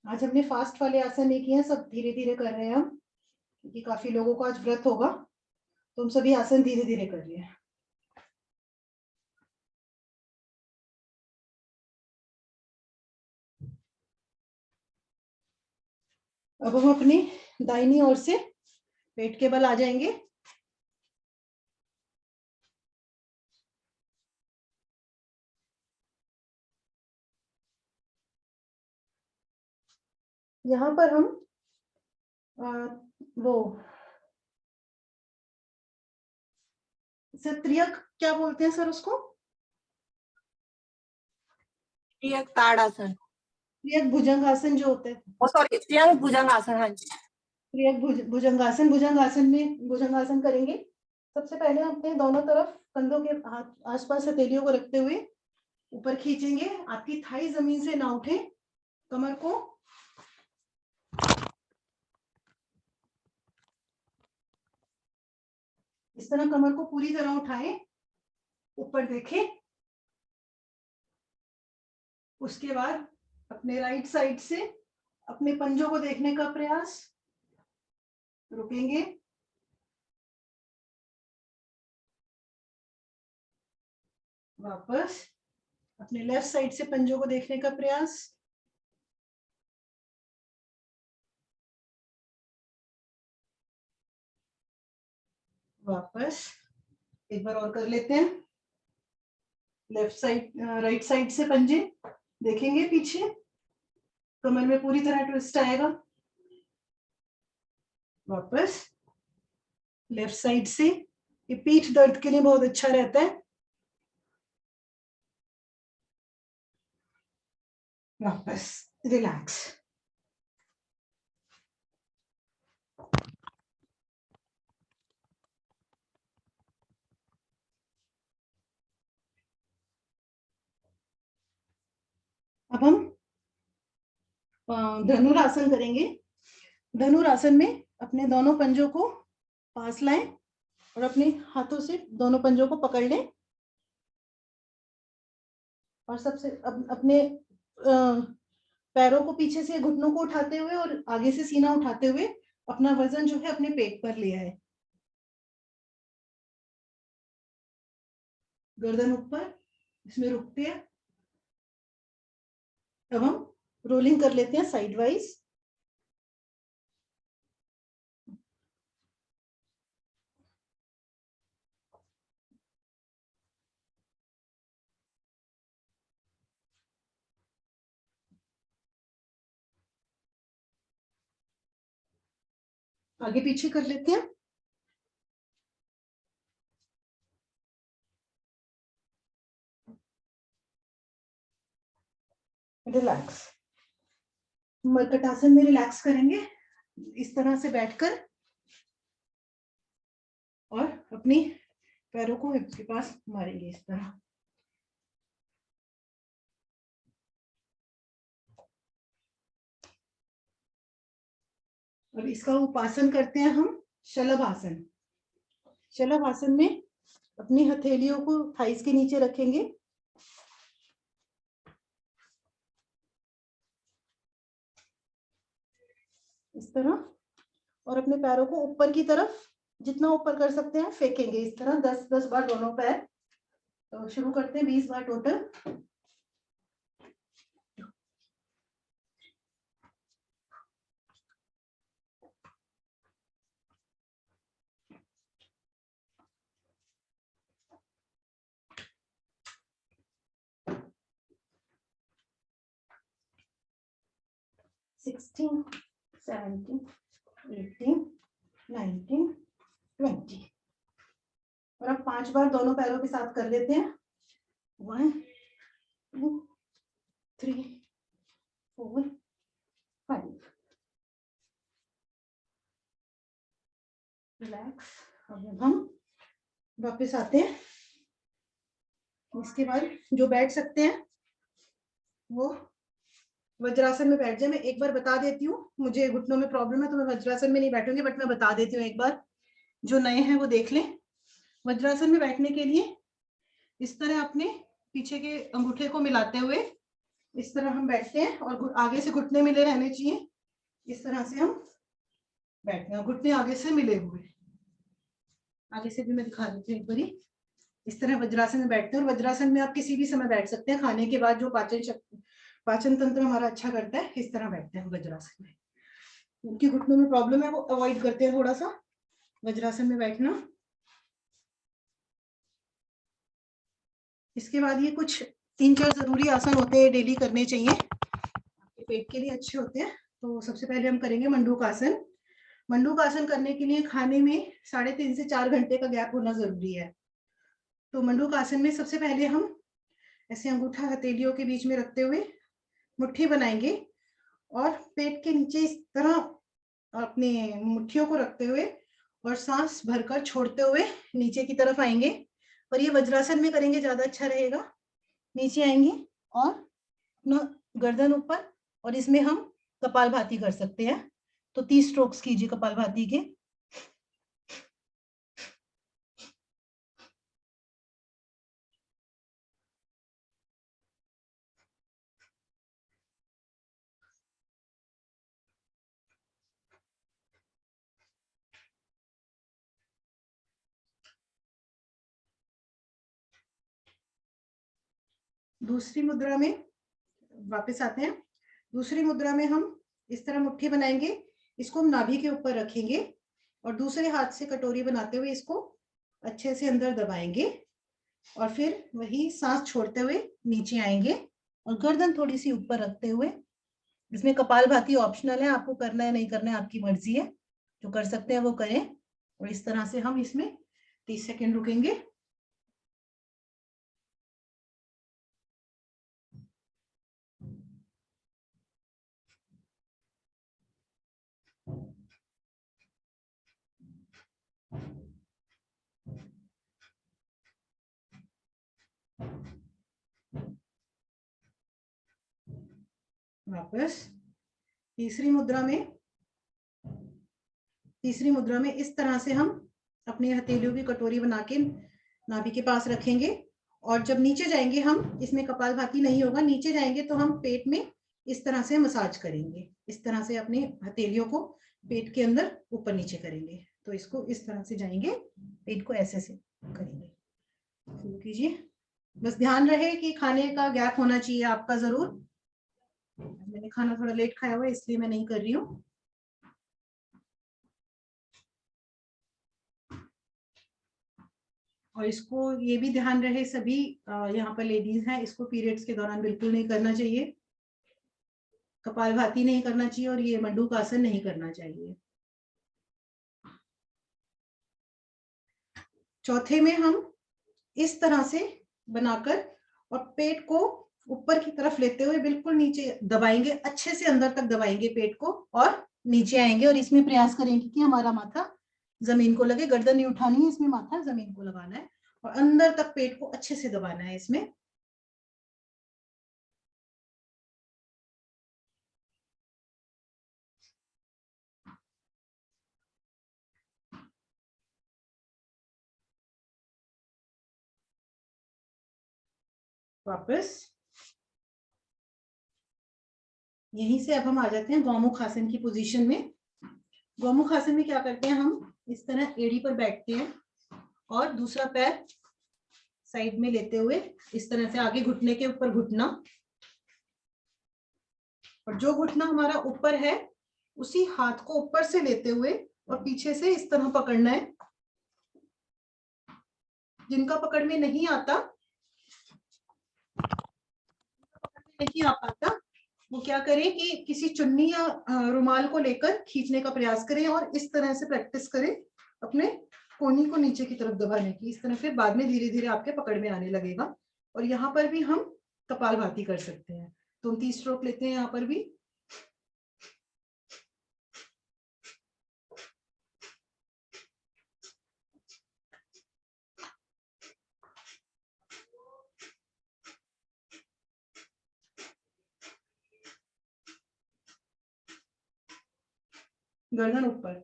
आज हमने फास्ट वाले आसन नहीं किए हैं, सब धीरे धीरे कर रहे हैं हम, क्योंकि काफी लोगों को आज व्रत होगा, तो हम सभी आसन धीरे धीरे कर रहे हैं। अब हम अपनी दाहिनी ओर से पेट के बल आ जाएंगे। यहाँ पर हम वो सर त्रियक क्या बोलते हैं सर उसको? त्रियक ताड़ासन, त्रियक भुजंगासन जो होता है। ओ सॉरी, त्रियक भुजंगासन। हाँ जी, त्रियक भुजंगासन। भुजंगासन में भुजंगासन करेंगे। सबसे पहले हम अपने दोनों तरफ कंधों के आसपास हथेलियों को रखते हुए ऊपर खींचेंगे। आपकी थाई जमीन से ना उठे। कमर को इस तरह कमर को पूरी तरह उठाएं, ऊपर देखें। उसके बाद अपने राइट साइड से अपने पंजों को देखने का प्रयास, रुकेंगे। वापस अपने लेफ्ट साइड से पंजों को देखने का प्रयास। वापस एक बार और कर लेते हैं। लेफ्ट साइड, राइट साइड से पंजे देखेंगे पीछे, कमर में पूरी तरह ट्विस्ट आएगा। वापस लेफ्ट साइड से, ये पीठ दर्द के लिए बहुत अच्छा रहता है। वापस रिलैक्स। अब हम धनुरासन करेंगे। धनुरासन में अपने दोनों पंजों को पास लाएं और अपने हाथों से दोनों पंजों को पकड़ लें और सबसे अपने पैरों को पीछे से घुटनों को उठाते हुए और आगे से सीना उठाते हुए अपना वजन जो है अपने पेट पर लिया है। गर्दन ऊपर, इसमें रुकते हैं। अब हम रोलिंग कर लेते हैं साइड वाइज। आगे पीछे कर लेते हैं। रिलैक्स। मर्कटासन में रिलैक्स करेंगे इस तरह से बैठकर और अपनी पैरों को हिप्स के पास मारेंगे इस तरह। और इसका उपासन करते हैं हम शलभासन। शलभासन में अपनी हथेलियों को थाइस के नीचे रखेंगे इस तरह और अपने पैरों को ऊपर की तरफ जितना ऊपर कर सकते हैं फेंकेंगे इस तरह 10-10 बार दोनों पैर। तो शुरू करते हैं 20 बार टोटल। सिक्सटीन, 17, 18, 19, 20। और अब 5 बार दोनों पैरों के साथ कर लेते हैं। 1, 2, 3, 4, 5। रिलैक्स। अब हम वापस आते हैं। इसके बाद जो बैठ सकते हैं वो वज्रासन में बैठ जाए। मैं एक बार बता देती हूँ, मुझे घुटनों में प्रॉब्लम है तो मैं वज्रासन में नहीं बैठूंगी, बट मैं बता देती हूँ एक बार, जो नए हैं वो देख लें। वज्रासन में बैठने के लिए इस तरह अपने पीछे के अंगूठे को मिलाते हुए इस तरह हम बैठते हैं और आगे से घुटने मिले रहने चाहिए। इस तरह से हम बैठते हैं, घुटने आगे से मिले हुए। आगे से भी मैं दिखा देती हूँ एक बारी। इस तरह वज्रासन में बैठते हैं और वज्रासन में आप किसी भी समय बैठ सकते हैं, खाने के बाद जो पाचन तंत्र हमारा अच्छा करता है, इस तरह बैठते हैं वज्रासन में। उनकी घुटनों में प्रॉब्लम है वो अवॉइड करते हैं थोड़ा सा वज्रासन में बैठना। इसके बाद ये कुछ 3-4 जरूरी आसन होते हैं, डेली करने चाहिए, आपके पेट के लिए अच्छे होते हैं। तो सबसे पहले हम करेंगे मंडूकासन। मंडूकासन करने के लिए खाने में 3.5 से 4 घंटे का गैप होना जरूरी है। तो मंडूकासन में सबसे पहले हम ऐसे अंगूठा हथेलियों के बीच में रखते हुए मुट्ठी बनाएंगे और पेट के नीचे इस तरह अपने मुट्ठियों को रखते हुए और सांस भरकर छोड़ते हुए नीचे की तरफ आएंगे। और ये वज्रासन में करेंगे, ज्यादा अच्छा रहेगा। नीचे आएंगे और अपना गर्दन ऊपर, और इसमें हम कपालभाति कर सकते हैं। तो 30 स्ट्रोक्स कीजिए कपालभाति के। दूसरी मुद्रा में वापस आते हैं। दूसरी मुद्रा में हम इस तरह मुट्ठी बनाएंगे, इसको हम नाभि के ऊपर रखेंगे और दूसरे हाथ से कटोरी बनाते हुए इसको अच्छे से अंदर दबाएंगे और फिर वही सांस छोड़ते हुए नीचे आएंगे और गर्दन थोड़ी सी ऊपर रखते हुए, इसमें कपालभाति ऑप्शनल है, आपको करना है नहीं करना है आपकी मर्जी है, जो कर सकते हैं वो करें। और इस तरह से हम इसमें 30 सेकेंड रुकेंगे। वापस तीसरी मुद्रा में इस तरह से हम अपनी हथेलियों की कटोरी बना के नाभि के पास रखेंगे और जब नीचे जाएंगे हम, इसमें कपालभाति नहीं होगा, नीचे जाएंगे तो हम पेट में इस तरह से मसाज करेंगे, इस तरह से अपनी हथेलियों को पेट के अंदर ऊपर नीचे करेंगे। तो इसको इस तरह से जाएंगे, पेट को ऐसे से करेंगे। शुरू कीजिए। बस ध्यान रहे कि खाने का गैप होना चाहिए आपका जरूर। मैंने खाना थोड़ा लेट खाया हुआ है इसलिए मैं नहीं कर रही हूँ। और इसको ये भी ध्यान रहे सभी यहाँ पर लेडीज हैं, इसको पीरियड्स के दौरान बिल्कुल नहीं करना चाहिए, कपालभाति नहीं करना चाहिए और ये मंडूकासन नहीं करना चाहिए। चौथे में हम इस तरह से बनाकर और पेट को ऊपर की तरफ लेते हुए बिल्कुल नीचे दबाएंगे, अच्छे से अंदर तक दबाएंगे पेट को और नीचे आएंगे और इसमें प्रयास करेंगे कि हमारा माथा जमीन को लगे, गर्दन नहीं उठानी है, इसमें माथा जमीन को लगाना है और अंदर तक पेट को अच्छे से दबाना है इसमें। वापस यहीं से अब हम आ जाते हैं गौमुख आसन की पोजीशन में। गौमुख आसन में क्या करते हैं, हम इस तरह एड़ी पर बैठते हैं और दूसरा पैर साइड में लेते हुए इस तरह से आगे घुटने के ऊपर घुटना, और जो घुटना हमारा ऊपर है उसी हाथ को ऊपर से लेते हुए और पीछे से इस तरह पकड़ना है। जिनका पकड़ में नहीं आ पाता वो क्या करें कि किसी चुन्नी या रुमाल को लेकर खींचने का प्रयास करें और इस तरह से प्रैक्टिस करें अपने कोहनी को नीचे की तरफ दबाने की। इस तरह फिर बाद में धीरे धीरे आपके पकड़ में आने लगेगा। और यहाँ पर भी हम कपालभाति कर सकते हैं। तो हम 30 स्ट्रोक लेते हैं यहाँ पर भी। गर्दन ऊपर,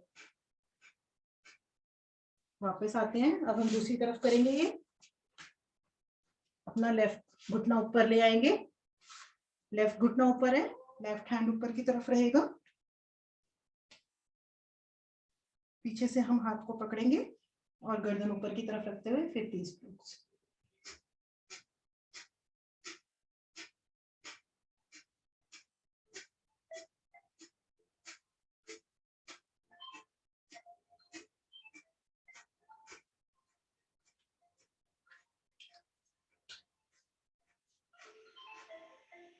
वापस आते हैं। अब हम दूसरी तरफ करेंगे। ये अपना लेफ्ट घुटना ऊपर ले आएंगे, लेफ्ट घुटना ऊपर है, लेफ्ट हैंड ऊपर की तरफ रहेगा। पीछे से हम हाथ को पकड़ेंगे और गर्दन ऊपर की तरफ रखते हुए फिर 30 स्ट्रोक्स।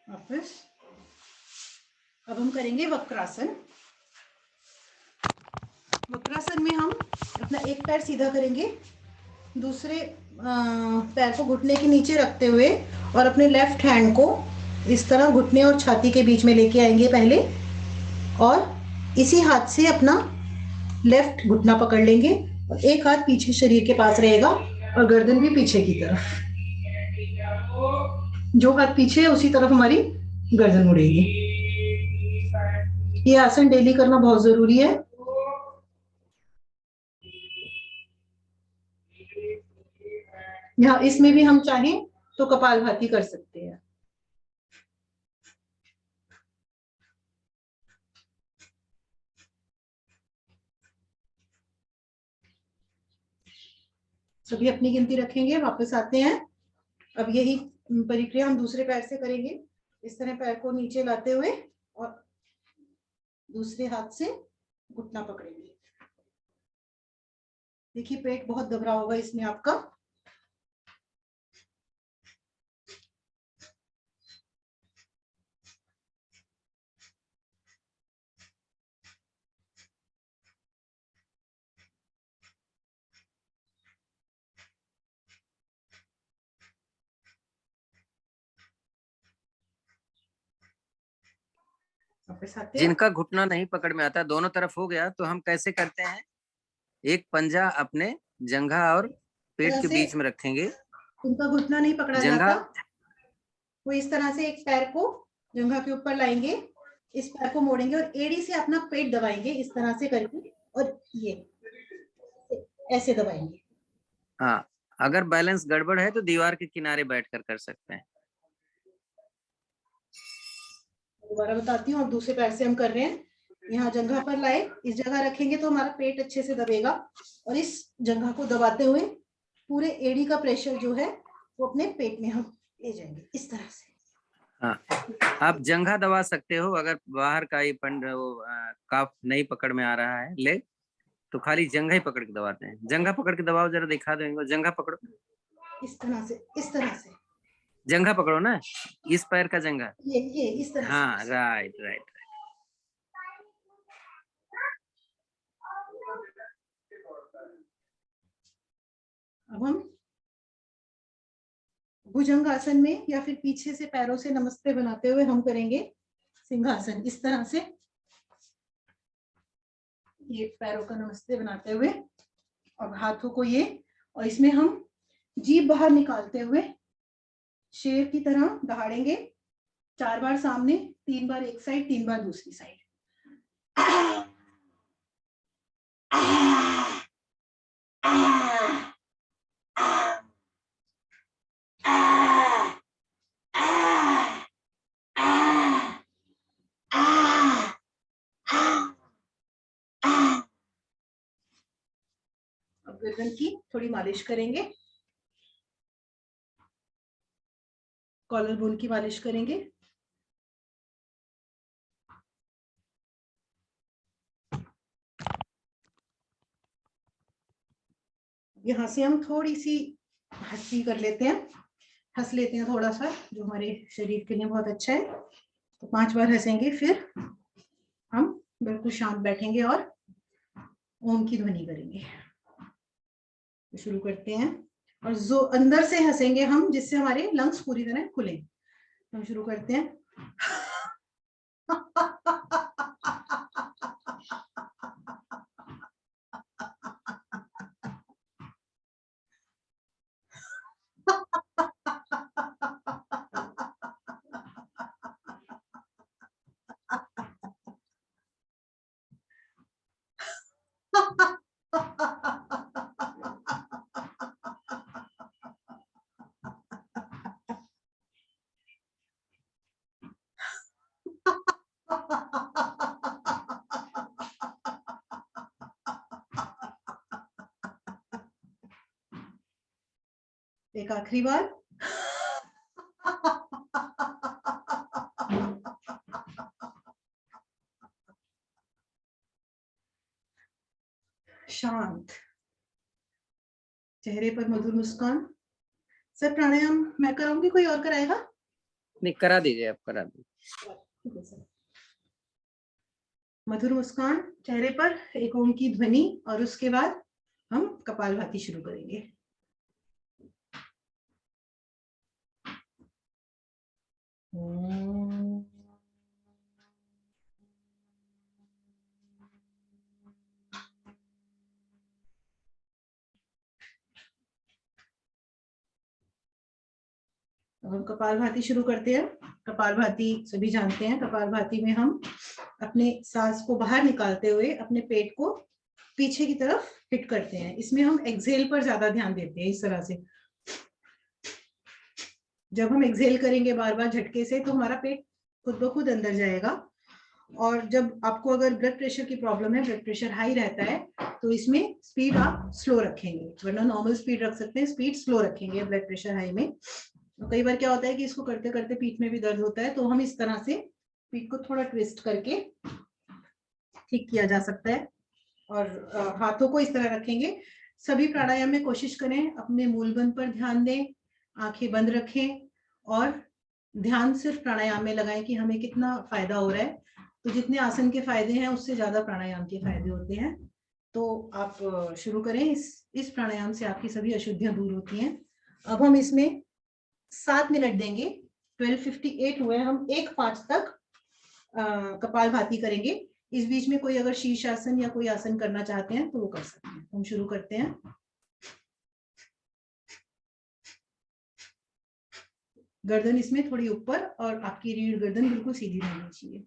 वापस अब हम करेंगे वक्रासन। वक्रासन में हम अपना एक पैर सीधा करेंगे, दूसरे पैर को घुटने के नीचे रखते हुए और अपने लेफ्ट हैंड को इस तरह घुटने और छाती के बीच में लेके आएंगे पहले, और इसी हाथ से अपना लेफ्ट घुटना पकड़ लेंगे और एक हाथ पीछे शरीर के पास रहेगा और गर्दन भी पीछे की तरफ। जो हाथ पीछे है उसी तरफ हमारी गर्दन मुड़ेगी। ये आसन डेली करना बहुत जरूरी है। यहाँ इसमें भी हम चाहें तो कपालभाति कर सकते हैं। सभी अपनी गिनती रखेंगे। वापस आते हैं। अब यही प्रक्रिया हम दूसरे पैर से करेंगे। इस तरह पैर को नीचे लाते हुए और दूसरे हाथ से घुटना पकड़ेंगे। देखिए पेट बहुत दब रहा होगा इसमें आपका। जिनका घुटना नहीं पकड़ में आता, दोनों तरफ हो गया, तो हम कैसे करते हैं, एक पंजा अपने जंघा और पेट के बीच में रखेंगे। उनका घुटना नहीं पकड़ा जाता, वो इस तरह से एक पैर को जंघा के ऊपर लाएंगे, इस पैर को मोड़ेंगे और एड़ी से अपना पेट दबाएंगे इस तरह से करके, और ये ऐसे दबाएंगे। हाँ, अगर बैलेंस गड़बड़ है तो दीवार के किनारे बैठकर कर सकते हैं। दोबारा बताती हूँ, और दूसरे पैर से हम कर रहे हैं। यहाँ जंघा पर लाए, इस जगह रखेंगे तो हमारा पेट अच्छे से दबेगा, और इस जंघा को दबाते हुए पूरे एड़ी का प्रेशर जो है वो अपने पेट में हम ले जाएंगे इस तरह से। हाँ, आप जंघा दबा सकते हो। अगर बाहर का ही काफ नहीं पकड़ में आ रहा है लेग, तो खाली जंघा ही पकड़ के दबाते हैं। जंघा पकड़ के दबाओ, जरा दिखा देंगे। जंघा पकड़ो इस तरह से, इस तरह से जंघा पकड़ो ना, इस पैर का जंघा। ये इस तरह हाँ, से। Right right. अब हम भुजंगासन में या फिर पीछे से पैरों से नमस्ते बनाते हुए हम करेंगे सिंहासन इस तरह से। ये पैरों का नमस्ते बनाते हुए और हाथों को ये, और इसमें हम जीभ बाहर निकालते हुए शेर की तरह दहाड़ेंगे 4 बार सामने, 3 बार एक साइड, 3 बार दूसरी साइड। अब गर्दन की थोड़ी मालिश करेंगे, कॉलर बोन की मालिश करेंगे। यहाँ से हम थोड़ी सी हंसी कर लेते हैं, हंस लेते हैं थोड़ा सा, जो हमारे शरीर के लिए बहुत अच्छा है। तो 5 बार हंसेंगे, फिर हम बिल्कुल शांत बैठेंगे और ओम की ध्वनि करेंगे। तो शुरू करते हैं, और जो अंदर से हंसेंगे हम, जिससे हमारे लंग्स पूरी तरह खुले। हम शुरू करते हैं। एक आखिरी बार। शांत, चेहरे पर मधुर मुस्कान। सर प्राणायाम मैं कराऊंगी, कोई और कराएगा? नहीं, करा दीजिए, आप करा दीजिए। ठीक है सर। मधुर मुस्कान चेहरे पर, एक ओम की ध्वनि, और उसके बाद हम कपालभाति शुरू करेंगे। अब हम कपालभाति शुरू करते हैं। कपालभाति सभी जानते हैं। कपालभाति में हम अपने सांस को बाहर निकालते हुए अपने पेट को पीछे की तरफ हिट करते हैं। इसमें हम एक्सहेल पर ज्यादा ध्यान देते हैं, इस तरह से। जब हम एक्सहेल करेंगे बार बार झटके से, तो हमारा पेट खुद ब खुद अंदर जाएगा। और जब आपको अगर ब्लड प्रेशर की प्रॉब्लम है, ब्लड प्रेशर हाई रहता है, तो इसमें स्पीड आप स्लो रखेंगे, वरना नॉर्मल स्पीड रख सकते हैं, स्पीड स्लो रखेंगे ब्लड प्रेशर हाई में। तो कई बार क्या होता है कि इसको करते करते पीठ में भी दर्द होता है, तो हम इस तरह से पीठ को थोड़ा ट्विस्ट करके ठीक किया जा सकता है। और हाथों को इस तरह रखेंगे। सभी प्राणायाम में कोशिश करें अपने मूलबंध पर ध्यान दें, आंखें बंद रखें और ध्यान सिर्फ प्राणायाम में लगाएं कि हमें कितना फायदा हो रहा है। तो जितने आसन के फायदे हैं उससे ज्यादा प्राणायाम के फायदे होते हैं। तो आप शुरू करें। इस प्राणायाम से आपकी सभी अशुद्धियां दूर होती हैं। अब हम इसमें 7 मिनट देंगे। 12:58 हुए, हम 1:05 तक कपालभाति करेंगे। इस बीच में कोई अगर शीर्षासन या कोई आसन करना चाहते हैं तो वो कर सकते हैं। हम शुरू करते हैं। गर्दन इसमें थोड़ी ऊपर और आपकी रीढ़ गर्दन बिल्कुल सीधी रहनी चाहिए।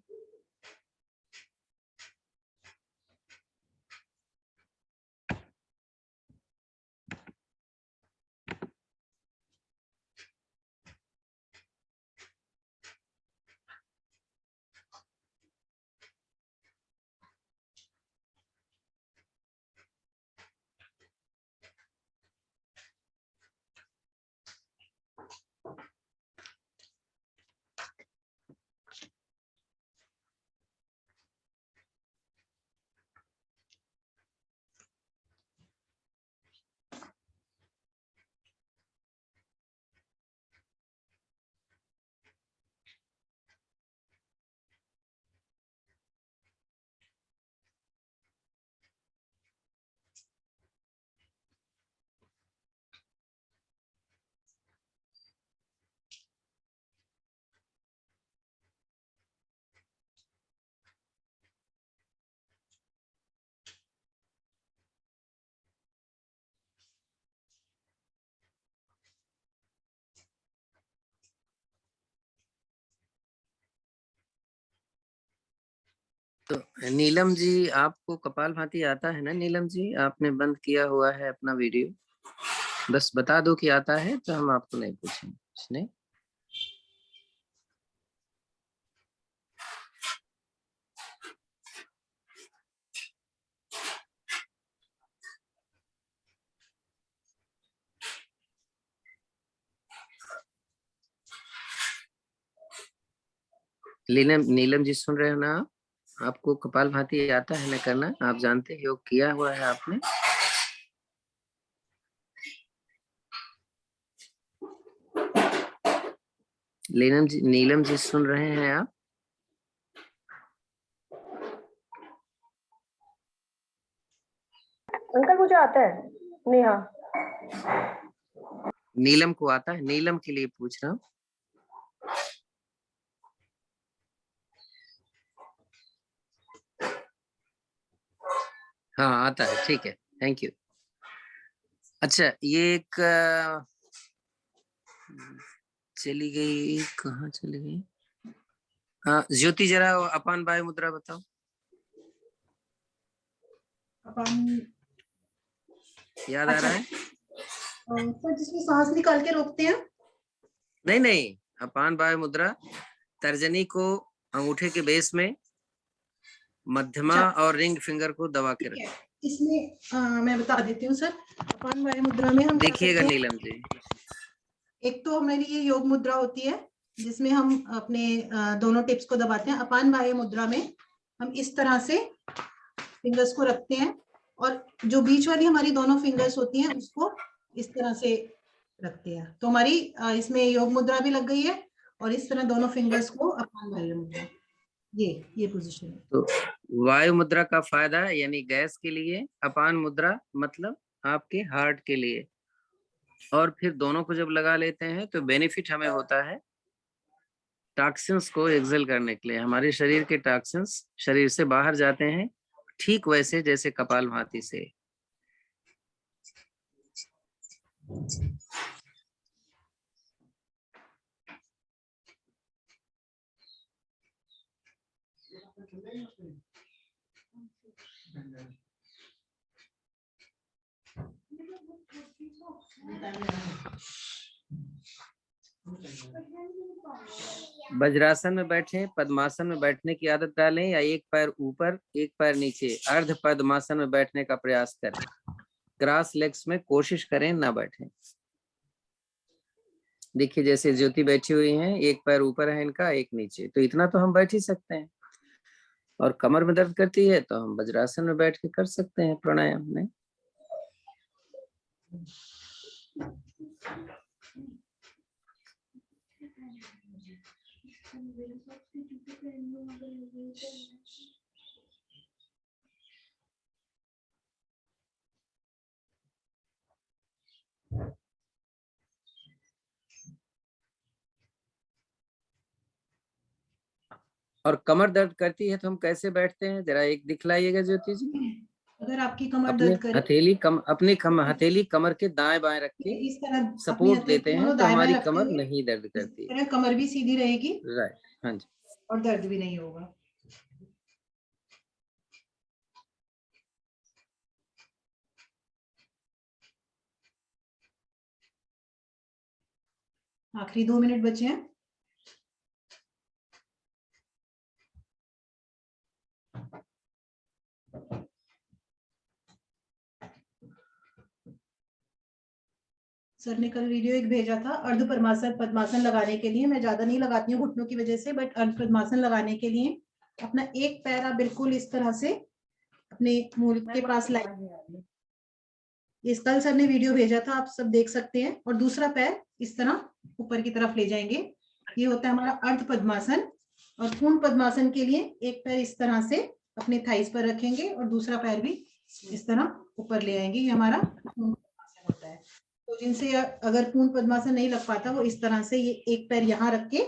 तो नीलम जी, आपको कपालभाति आता है ना? नीलम जी, आपने बंद किया हुआ है अपना वीडियो, बस बता दो कि आता है तो हम आपको नहीं पूछेंगे कुछ नहीं। नीलम नीलम जी सुन रहे हो ना आप? आपको कपालभाति आता है ना करना? आप जानते हैं, योग किया हुआ है आपने? नीलम जी सुन रहे हैं आप? अंकल मुझे आता है। नेहा। नीलम को आता है? नीलम के लिए पूछ रहा हूँ। हाँ आता है, ठीक है, थैंक यू। अच्छा, ये एक चली गई, कहाँ चली गई? हाँ ज्योति, जरा अपान वायु मुद्रा बताओ। अपन याद आ रहा है? सर जिसमें सांस निकाल के रोकते हैं। नहीं नहीं, अपान वायु मुद्रा तर्जनी को अंगूठे के बेस में, मध्यमा और रिंग फिंगर को दबा के रखें। इसमें मैं बता देती हूँ सर, अपान वायु मुद्रा में हम क्या देखिएगा करते हैं? नीलम जी, एक तो हमारी ये योग मुद्रा होती है जिसमें हम अपने दोनों टिप्स को दबाते हैं। अपान वायु मुद्रा में हम इस तरह से फिंगर्स को रखते हैं और जो बीच वाली हमारी दोनों फिंगर्स होती हैं उसको इस तरह से रखते हैं। तो हमारी इसमें योग मुद्रा भी लग गई है और इस तरह दोनों फिंगर्स को अपान वायु मुद्रा, ये पोजीशन है। तो वायु मुद्रा का फायदा यानी गैस के लिए, अपान मुद्रा मतलब आपके हार्ट के लिए। और फिर दोनों को जब लगा लेते हैं तो बेनिफिट हमें होता है टॉक्सिन्स को एक्सेल करने के लिए। हमारे शरीर के टॉक्सिन्स शरीर से बाहर जाते हैं, ठीक वैसे जैसे कपालभाति से। वज्रासन में बैठे, पद्मासन में बैठने की आदत डालें या एक पैर ऊपर एक पैर नीचे अर्ध पद्मासन में बैठने का प्रयास करें। क्रॉस लेग्स में कोशिश करें ना बैठें। देखिए जैसे ज्योति बैठी हुई हैं, एक पैर ऊपर है इनका, एक नीचे, तो इतना तो हम बैठ ही सकते हैं। और कमर में दर्द करती है तो हम वज्रासन में बैठ के कर सकते हैं प्राणायाम में। और कमर दर्द करती है तो हम कैसे बैठते हैं, जरा एक दिखलाइएगा ज्योति जी। अगर आपकी कमर अपने दर्द करे, हथेली कमर के दाएं बाएं रख के इस तरह अपनी सपोर्ट हथेली देते दोनों हैं तो दाएं बाएं हमारी रखते कमर हुए नहीं दर्द इस करती। तरह कमर भी सीधी रहेगी राइट, हाँ जी। और दर्द भी नहीं होगा। आखिरी 2 मिनट बचे हैं। सर ने कल वीडियो एक भेजा था अर्ध पद्मासन लगाने के लिए। मैं ज्यादा नहीं लगाती हूँ घुटनों की वजह से, बट अर्ध पद्मासन लगाने के लिए अपना एक पैर आप बिल्कुल इस तरह से अपने मूल के पास लाइए। इस कल सर ने वीडियो भेजा था, आप सब देख सकते हैं। और दूसरा पैर इस तरह ऊपर की तरफ ले जाएंगे। ये होता है हमारा अर्ध पद्मासन। और पूर्ण पद्मासन के लिए एक पैर इस तरह से अपने थाइस पर रखेंगे और दूसरा पैर भी इस तरह ऊपर ले आएंगे। ये हमारा पूर्ण पद्मासन होता है। तो जिनसे अगर पूर्ण पद्मासन नहीं लग पाता वो इस तरह से ये एक पैर यहाँ रख के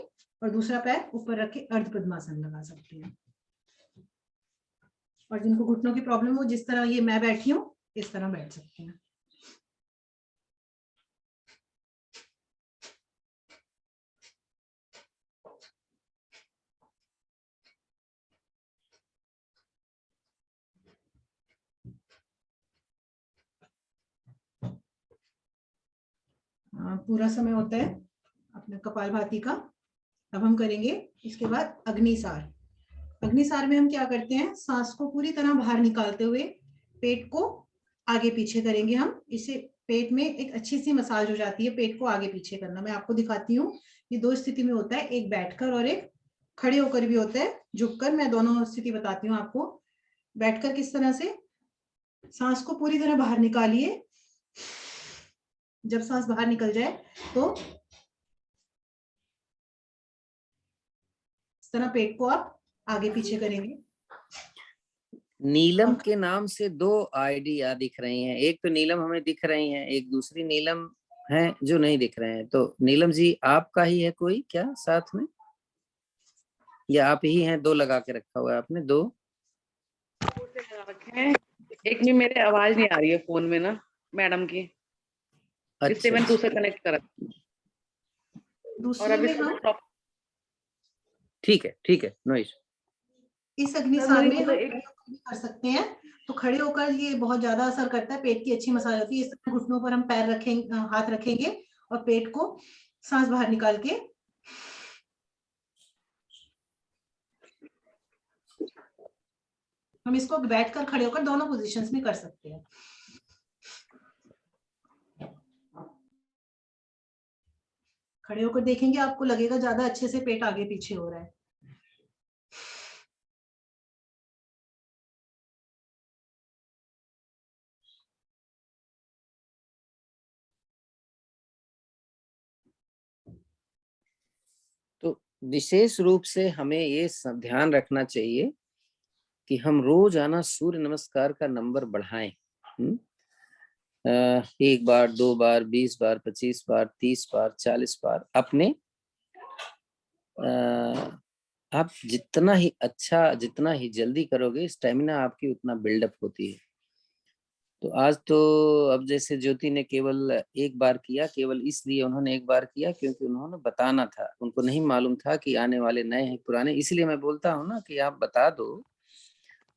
और दूसरा पैर ऊपर रख के अर्ध पद्मासन लगा सकते हैं। और जिनको घुटनों की प्रॉब्लम हो, जिस तरह ये मैं बैठी हूँ इस तरह बैठ सकते हैं। पूरा समय होता है अपने कपालभाति का। अब हम करेंगे इसके बाद अग्निसार। अग्निसार में हम क्या करते हैं, सांस को पूरी तरह बाहर निकालते हुए पेट को आगे पीछे करेंगे हम। इससे पेट में एक अच्छी सी मसाज हो जाती है। पेट को आगे पीछे करना मैं आपको दिखाती हूँ। ये 2 स्थिति में होता है, एक बैठकर और एक खड़े होकर भी होता है, झुककर। मैं दोनों स्थिति बताती हूँ आपको। बैठकर किस तरह से, सांस को पूरी तरह बाहर निकालिए। जब सांस बाहर निकल जाए तो इस तरह पेट को आप आगे पीछे करेंगे। नीलम के नाम से 2 आइडिया दिख रही हैं। एक तो नीलम हमें दिख रही हैं, एक दूसरी नीलम है जो नहीं दिख रहे हैं। तो नीलम जी आपका ही है कोई क्या साथ में, या आप ही हैं? 2 लगा के रखा हुआ है आपने? 2 एक में मेरे आवाज नहीं आ रही है फोन में ना मैडम की, इससे मैंने दूसरा कनेक्ट करा। और अभी ठीक है, नो इशू। इस अग्निसार में हम कर सकते हैं। तो खड़े होकर ये बहुत ज्यादा असर करता है, पेट की अच्छी मसाज होती है। इस तरह घुटनों पर हम पैर रखेंगे, हाथ रखेंगे और पेट को सांस बाहर निकाल के हम इसको बैठकर खड़े होकर दोनों पोजीशंस में कर सकते हैं। खड़े होकर देखेंगे आपको लगेगा ज्यादा अच्छे से पेट आगे पीछे हो रहा है। तो विशेष रूप से हमें ये ध्यान रखना चाहिए कि हम रोजाना सूर्य नमस्कार का नंबर बढ़ाएं। 1 बार, 2 बार, 20 बार, 25 बार, 30 बार, 40 बार। अपने आप जितना ही अच्छा, जितना ही जल्दी करोगे, स्टेमिना आपकी उतना बिल्डअप होती है। तो आज तो अब जैसे ज्योति ने केवल 1 बार किया, केवल इसलिए उन्होंने 1 बार किया क्योंकि उन्होंने बताना था। उनको नहीं मालूम था कि आने वाले नए हैं पुराने। इसलिए मैं बोलता हूँ ना कि आप बता दो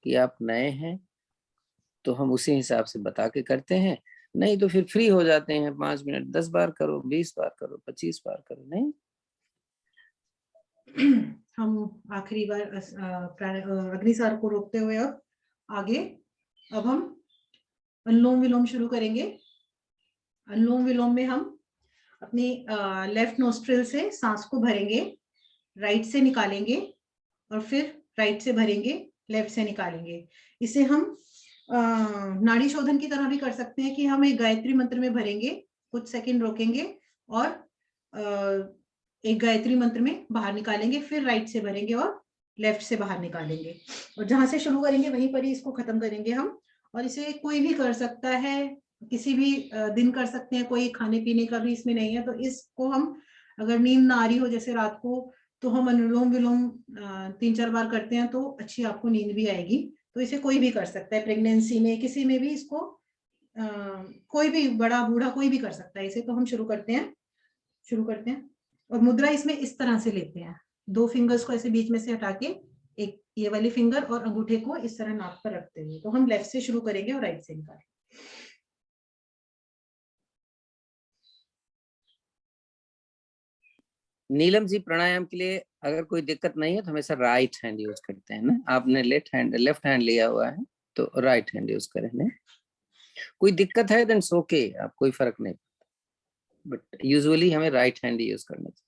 कि आप नए हैं, तो हम उसी हिसाब से बता के करते हैं। नहीं तो फिर फ्री हो जाते हैं, 5 मिनट 10 बार करो, 20 बार करो, 25 बार करो। नहीं, हम आखिरी बार अग्निसार को रोकते हुए अब आगे, अब हम अनुलोम विलोम शुरू करेंगे। अनुलोम विलोम में हम अपनी लेफ्ट नोस्ट्रिल से सांस को भरेंगे, राइट से निकालेंगे और फिर राइट से भरेंगे, लेफ्ट से निकालेंगे। इसे हम नाड़ी शोधन की तरह भी कर सकते हैं कि हम एक गायत्री मंत्र में भरेंगे, कुछ सेकंड रोकेंगे और एक गायत्री मंत्र में बाहर निकालेंगे, फिर राइट से भरेंगे और लेफ्ट से बाहर निकालेंगे। और जहां से शुरू करेंगे वहीं पर ही इसको खत्म करेंगे हम। और इसे कोई भी कर सकता है, किसी भी दिन कर सकते हैं, कोई खाने पीने का भी इसमें नहीं है। तो इसको हम अगर नींद ना आ रही हो जैसे रात को, तो हम अनुलोम विलोम 3-4 बार करते हैं तो अच्छी आपको नींद भी आएगी। तो इसे कोई भी कर सकता है, प्रेगनेंसी में किसी में भी इसको कोई भी बड़ा बूढ़ा कोई भी कर सकता है इसे। तो हम शुरू करते हैं। और मुद्रा इसमें इस तरह से लेते हैं, 2 फिंगर्स को ऐसे बीच में से हटा के, एक ये वाली फिंगर और अंगूठे को इस तरह नाक पर रखते हुए। तो हम लेफ्ट से शुरू करेंगे और राइट से निकालेंगे। नीलम जी, प्राणायाम के लिए अगर कोई दिक्कत नहीं है तो हमेशा राइट हैंड यूज करते हैं ना। आपने लेफ्ट हैंड लिया हुआ है तो राइट हैंड यूज करें ना। कोई दिक्कत है देन ओके, आप कोई फर्क नहीं, बट यूजुअली हमें राइट हैंड यूज करना चाहिए।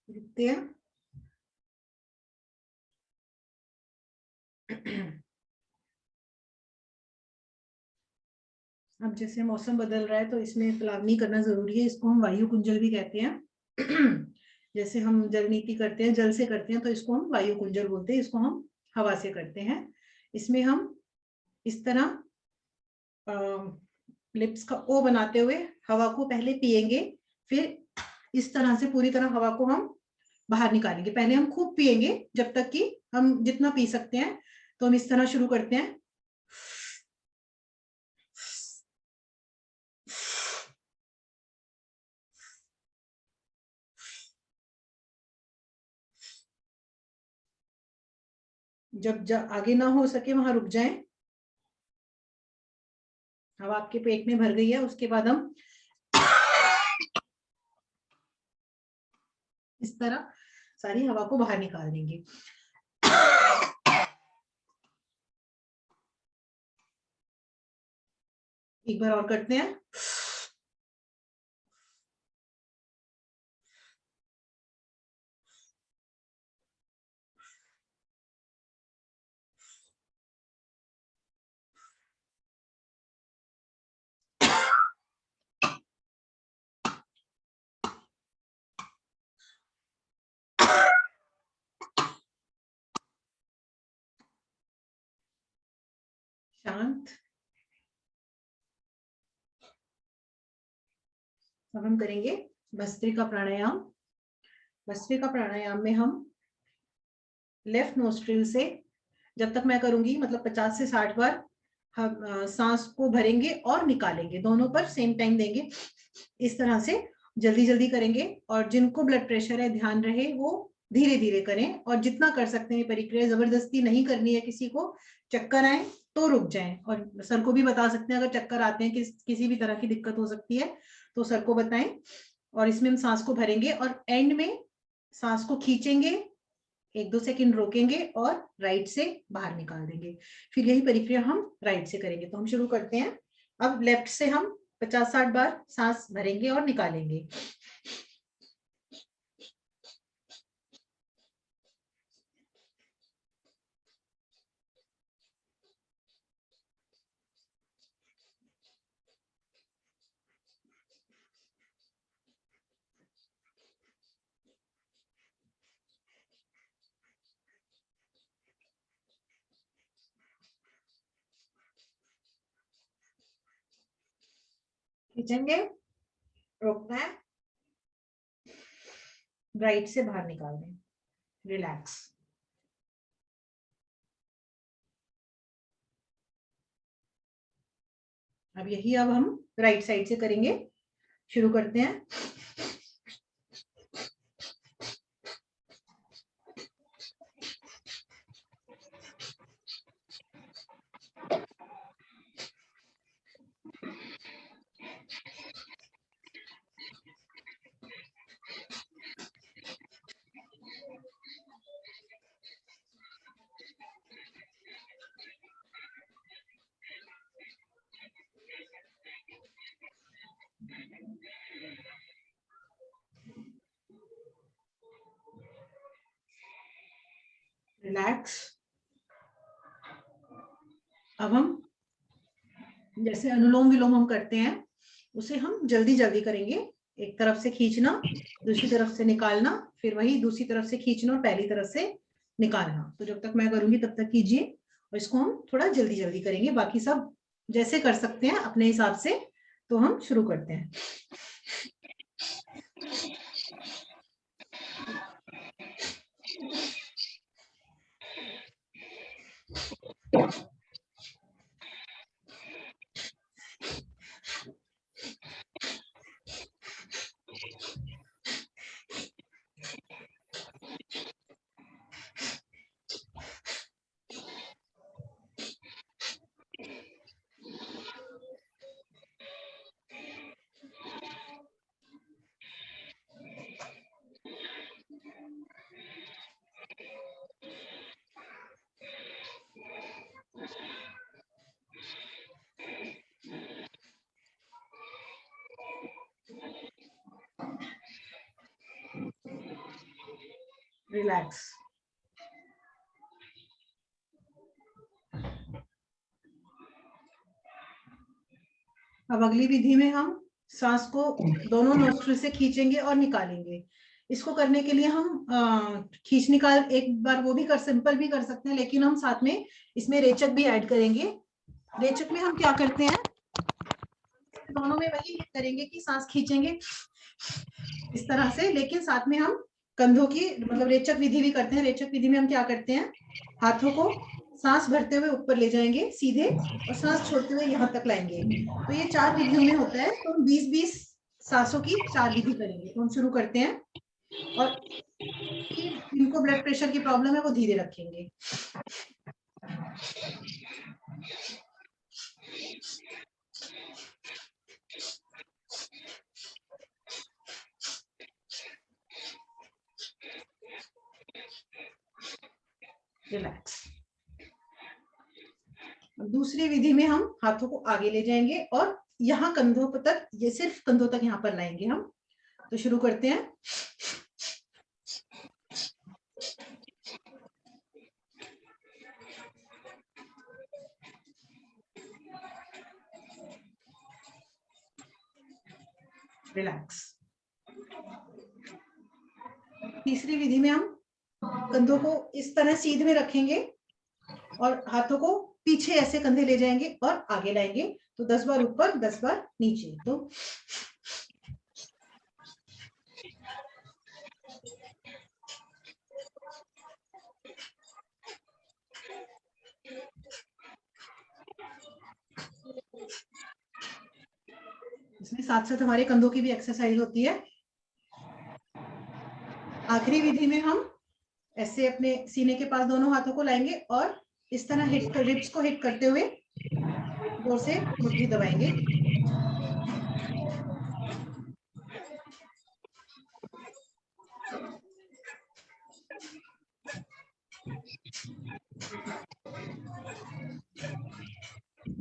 रुकते हैं। अब जैसे मौसम बदल रहा है तो इसमें प्लावनी करना जरूरी है। इसको हम वायु कुंजल भी कहते हैं। जैसे हम जल नीति करते हैं, जल से करते हैं, तो इसको हम वायु कुंजल बोलते हैं। इसको हम हवा से करते हैं। इसमें हम इस तरह लिप्स का ओ बनाते हुए हवा को पहले पिएंगे, फिर इस तरह से पूरी तरह हवा को हम बाहर निकालेंगे। पहले हम खूब पिएंगे जब तक कि हम जितना पी सकते हैं। तो हम इस तरह शुरू करते हैं। जब आगे ना हो सके वहां रुक जाएं। हवा आपके पेट में भर गई है, उसके बाद हम इस तरह सारी हवा को बाहर निकाल देंगे। एक बार और करते हैं। शांत। अब हम करेंगे भस्त्रिका प्राणायाम। भस्त्रिका प्राणायाम में हम लेफ्ट नोस्ट्रिल से, जब तक मैं करूंगी मतलब 50 से 60 बार हम सांस को भरेंगे और निकालेंगे, दोनों पर सेम टाइम देंगे। इस तरह से जल्दी जल्दी करेंगे। और जिनको ब्लड प्रेशर है ध्यान रहे वो धीरे धीरे करें, और जितना कर सकते हैं प्रक्रिया, जबरदस्ती नहीं करनी है किसी को। चक्कर आए तो रुक जाएं, और सर को भी बता सकते हैं अगर चक्कर आते हैं, किसी भी तरह की दिक्कत हो सकती है तो सर को बताएं। और इसमें हम सांस को भरेंगे और एंड में सांस को खींचेंगे, 1-2 सेकंड रोकेंगे और राइट से बाहर निकाल देंगे। फिर यही प्रक्रिया हम राइट से करेंगे। तो हम शुरू करते हैं। अब लेफ्ट से हम 50-60 बार सांस भरेंगे और निकालेंगे। खींचेंगे, रोकना है, राइट से बाहर निकाल दें। रिलैक्स। अब यही अब हम राइट साइड से करेंगे। शुरू करते हैं। रिलैक्स। अब हम जैसे अनुलोम विलोम हम करते हैं उसे हम जल्दी जल्दी करेंगे। एक तरफ से खींचना, दूसरी तरफ से निकालना, फिर वही दूसरी तरफ से खींचना और पहली तरफ से निकालना। तो जब तक मैं करूंगी तब तक कीजिए और इसको हम थोड़ा जल्दी जल्दी करेंगे। बाकी सब जैसे कर सकते हैं अपने हिसाब से। तो हम शुरू करते हैं। रिलैक्स। अब अगली विधि में हम सांस को दोनों नोस्ट्रिल से खींचेंगे और निकालेंगे। इसको करने के लिए हम खींच निकाल एक बार वो भी कर सिंपल भी कर सकते हैं, लेकिन हम साथ में इसमें रेचक भी ऐड करेंगे। रेचक में हम क्या करते हैं, दोनों में वही करेंगे कि सांस खींचेंगे इस तरह से, लेकिन साथ में हम कंधों की मतलब रेचक विधि भी करते हैं। रेचक विधि में हम क्या करते हैं, हाथों को सांस भरते हुए ऊपर ले जाएंगे सीधे और सांस छोड़ते हुए यहाँ तक लाएंगे। तो ये 4 विधियों में होता है। तो हम 20-20 सांसों की 4 विधि करेंगे। तो हम शुरू करते हैं और जिनको ब्लड प्रेशर की प्रॉब्लम है वो धीरे रखेंगे। रिलैक्स। दूसरी विधि में हम हाथों को आगे ले जाएंगे और यहाँ कंधों तक, ये सिर्फ कंधों तक यहाँ पर लाएंगे हम। तो शुरू करते हैं। रिलैक्स। तीसरी विधि में हम कंधों को इस तरह सीध में रखेंगे और हाथों को पीछे ऐसे कंधे ले जाएंगे और आगे लाएंगे। तो 10 बार ऊपर 10 बार नीचे। तो इसमें साथ साथ हमारे कंधों की भी एक्सरसाइज होती है। आखिरी विधि में हम ऐसे अपने सीने के पास दोनों हाथों को लाएंगे और इस तरह रिब्स को हिट करते हुए जोर से मुट्ठी दबाएंगे।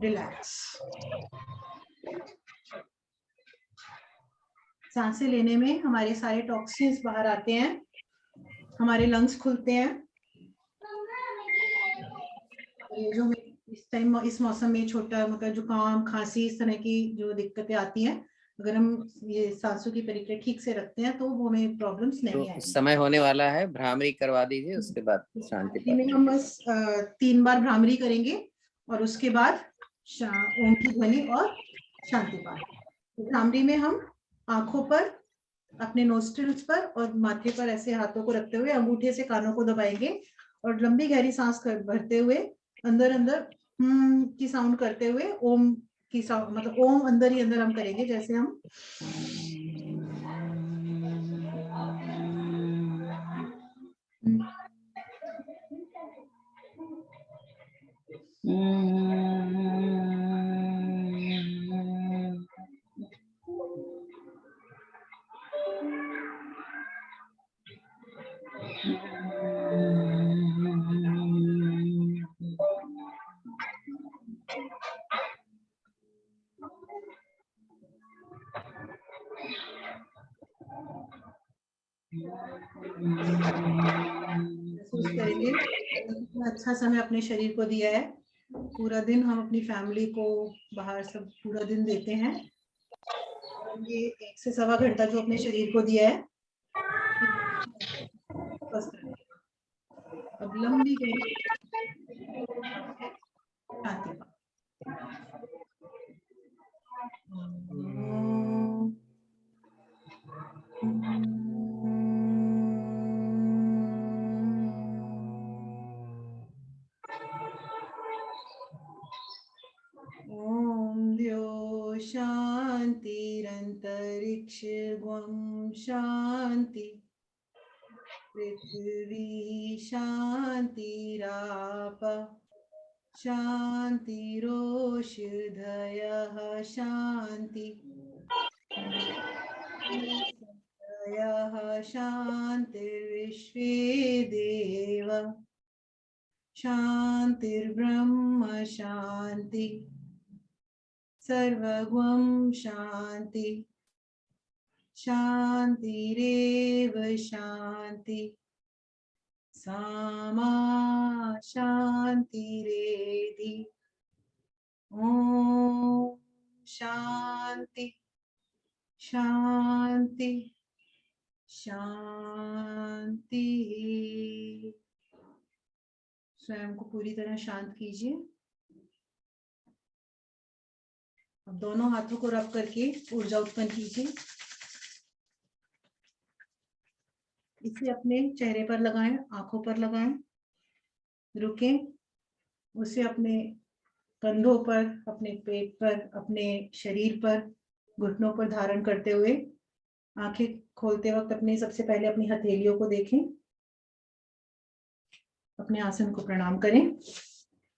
रिलैक्स। सांसें लेने में हमारे सारे टॉक्सिन्स बाहर आते हैं, हमारे लंग्स खुलते हैं। ये जो इस टाइम इस मौसम में छोटा मतलब जुकाम खांसी इस तरह की जो दिक्कतें आती हैं, अगर हम ये सांसों की प्रक्रिया ठीक से रखते हैं तो वो हमें प्रॉब्लम्स नहीं तो आएंगी। समय होने वाला है, भ्रामरी करवा दीजिए, उसके बाद शांति पाठ। में हम बस 3 बार भ्रामरी करेंगे और उसके बाद ओम की ध्वनि और शांति पाठ। भ्रामरी में हम आंखों पर अपने नोस्ट्रिल्स पर और माथे पर ऐसे हाथों को रखते हुए अंगूठे से कानों को दबाएंगे और लंबी गहरी सांस भरते हुए अंदर अंदर की साउंड करते हुए ओम की साउंड, मतलब ओम अंदर ही अंदर हम करेंगे, जैसे हम महसूस करेंगे कितना अच्छा समय अपने शरीर को दिया है। पूरा दिन हम अपनी फैमिली को बाहर सब पूरा दिन देते हैं, ये 1 से सवा घंटा जो अपने शरीर को दिया है। अब लंबी गहरी शांति पाओ। ओम द्यो शांतिरंतरिक्षं शांति, पृथ्वी शांतिराप शांतिरोषधयः शांति, शांतिर्विश्वे देव शांतिर्ब्रह्म शांति, सर्वगं शांति, शांतिरेव शांति, सामा शांतिरेधि। ओम शांति शांति शांति। स्वयं को पूरी तरह शांत कीजिए। अब दोनों हाथों को रब करके ऊर्जा उत्पन्न कीजिए। इसे अपने चेहरे पर लगाएं, आंखों पर लगाएं, रुकें, उसे अपने कंधों पर, अपने पेट पर, अपने शरीर पर, घुटनों पर धारण करते हुए आंखें खोलते वक्त अपने सबसे पहले अपनी हथेलियों को देखें, अपने आसन को प्रणाम करें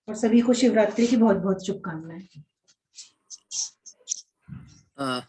और सभी को शिवरात्रि की बहुत बहुत शुभकामनाएं।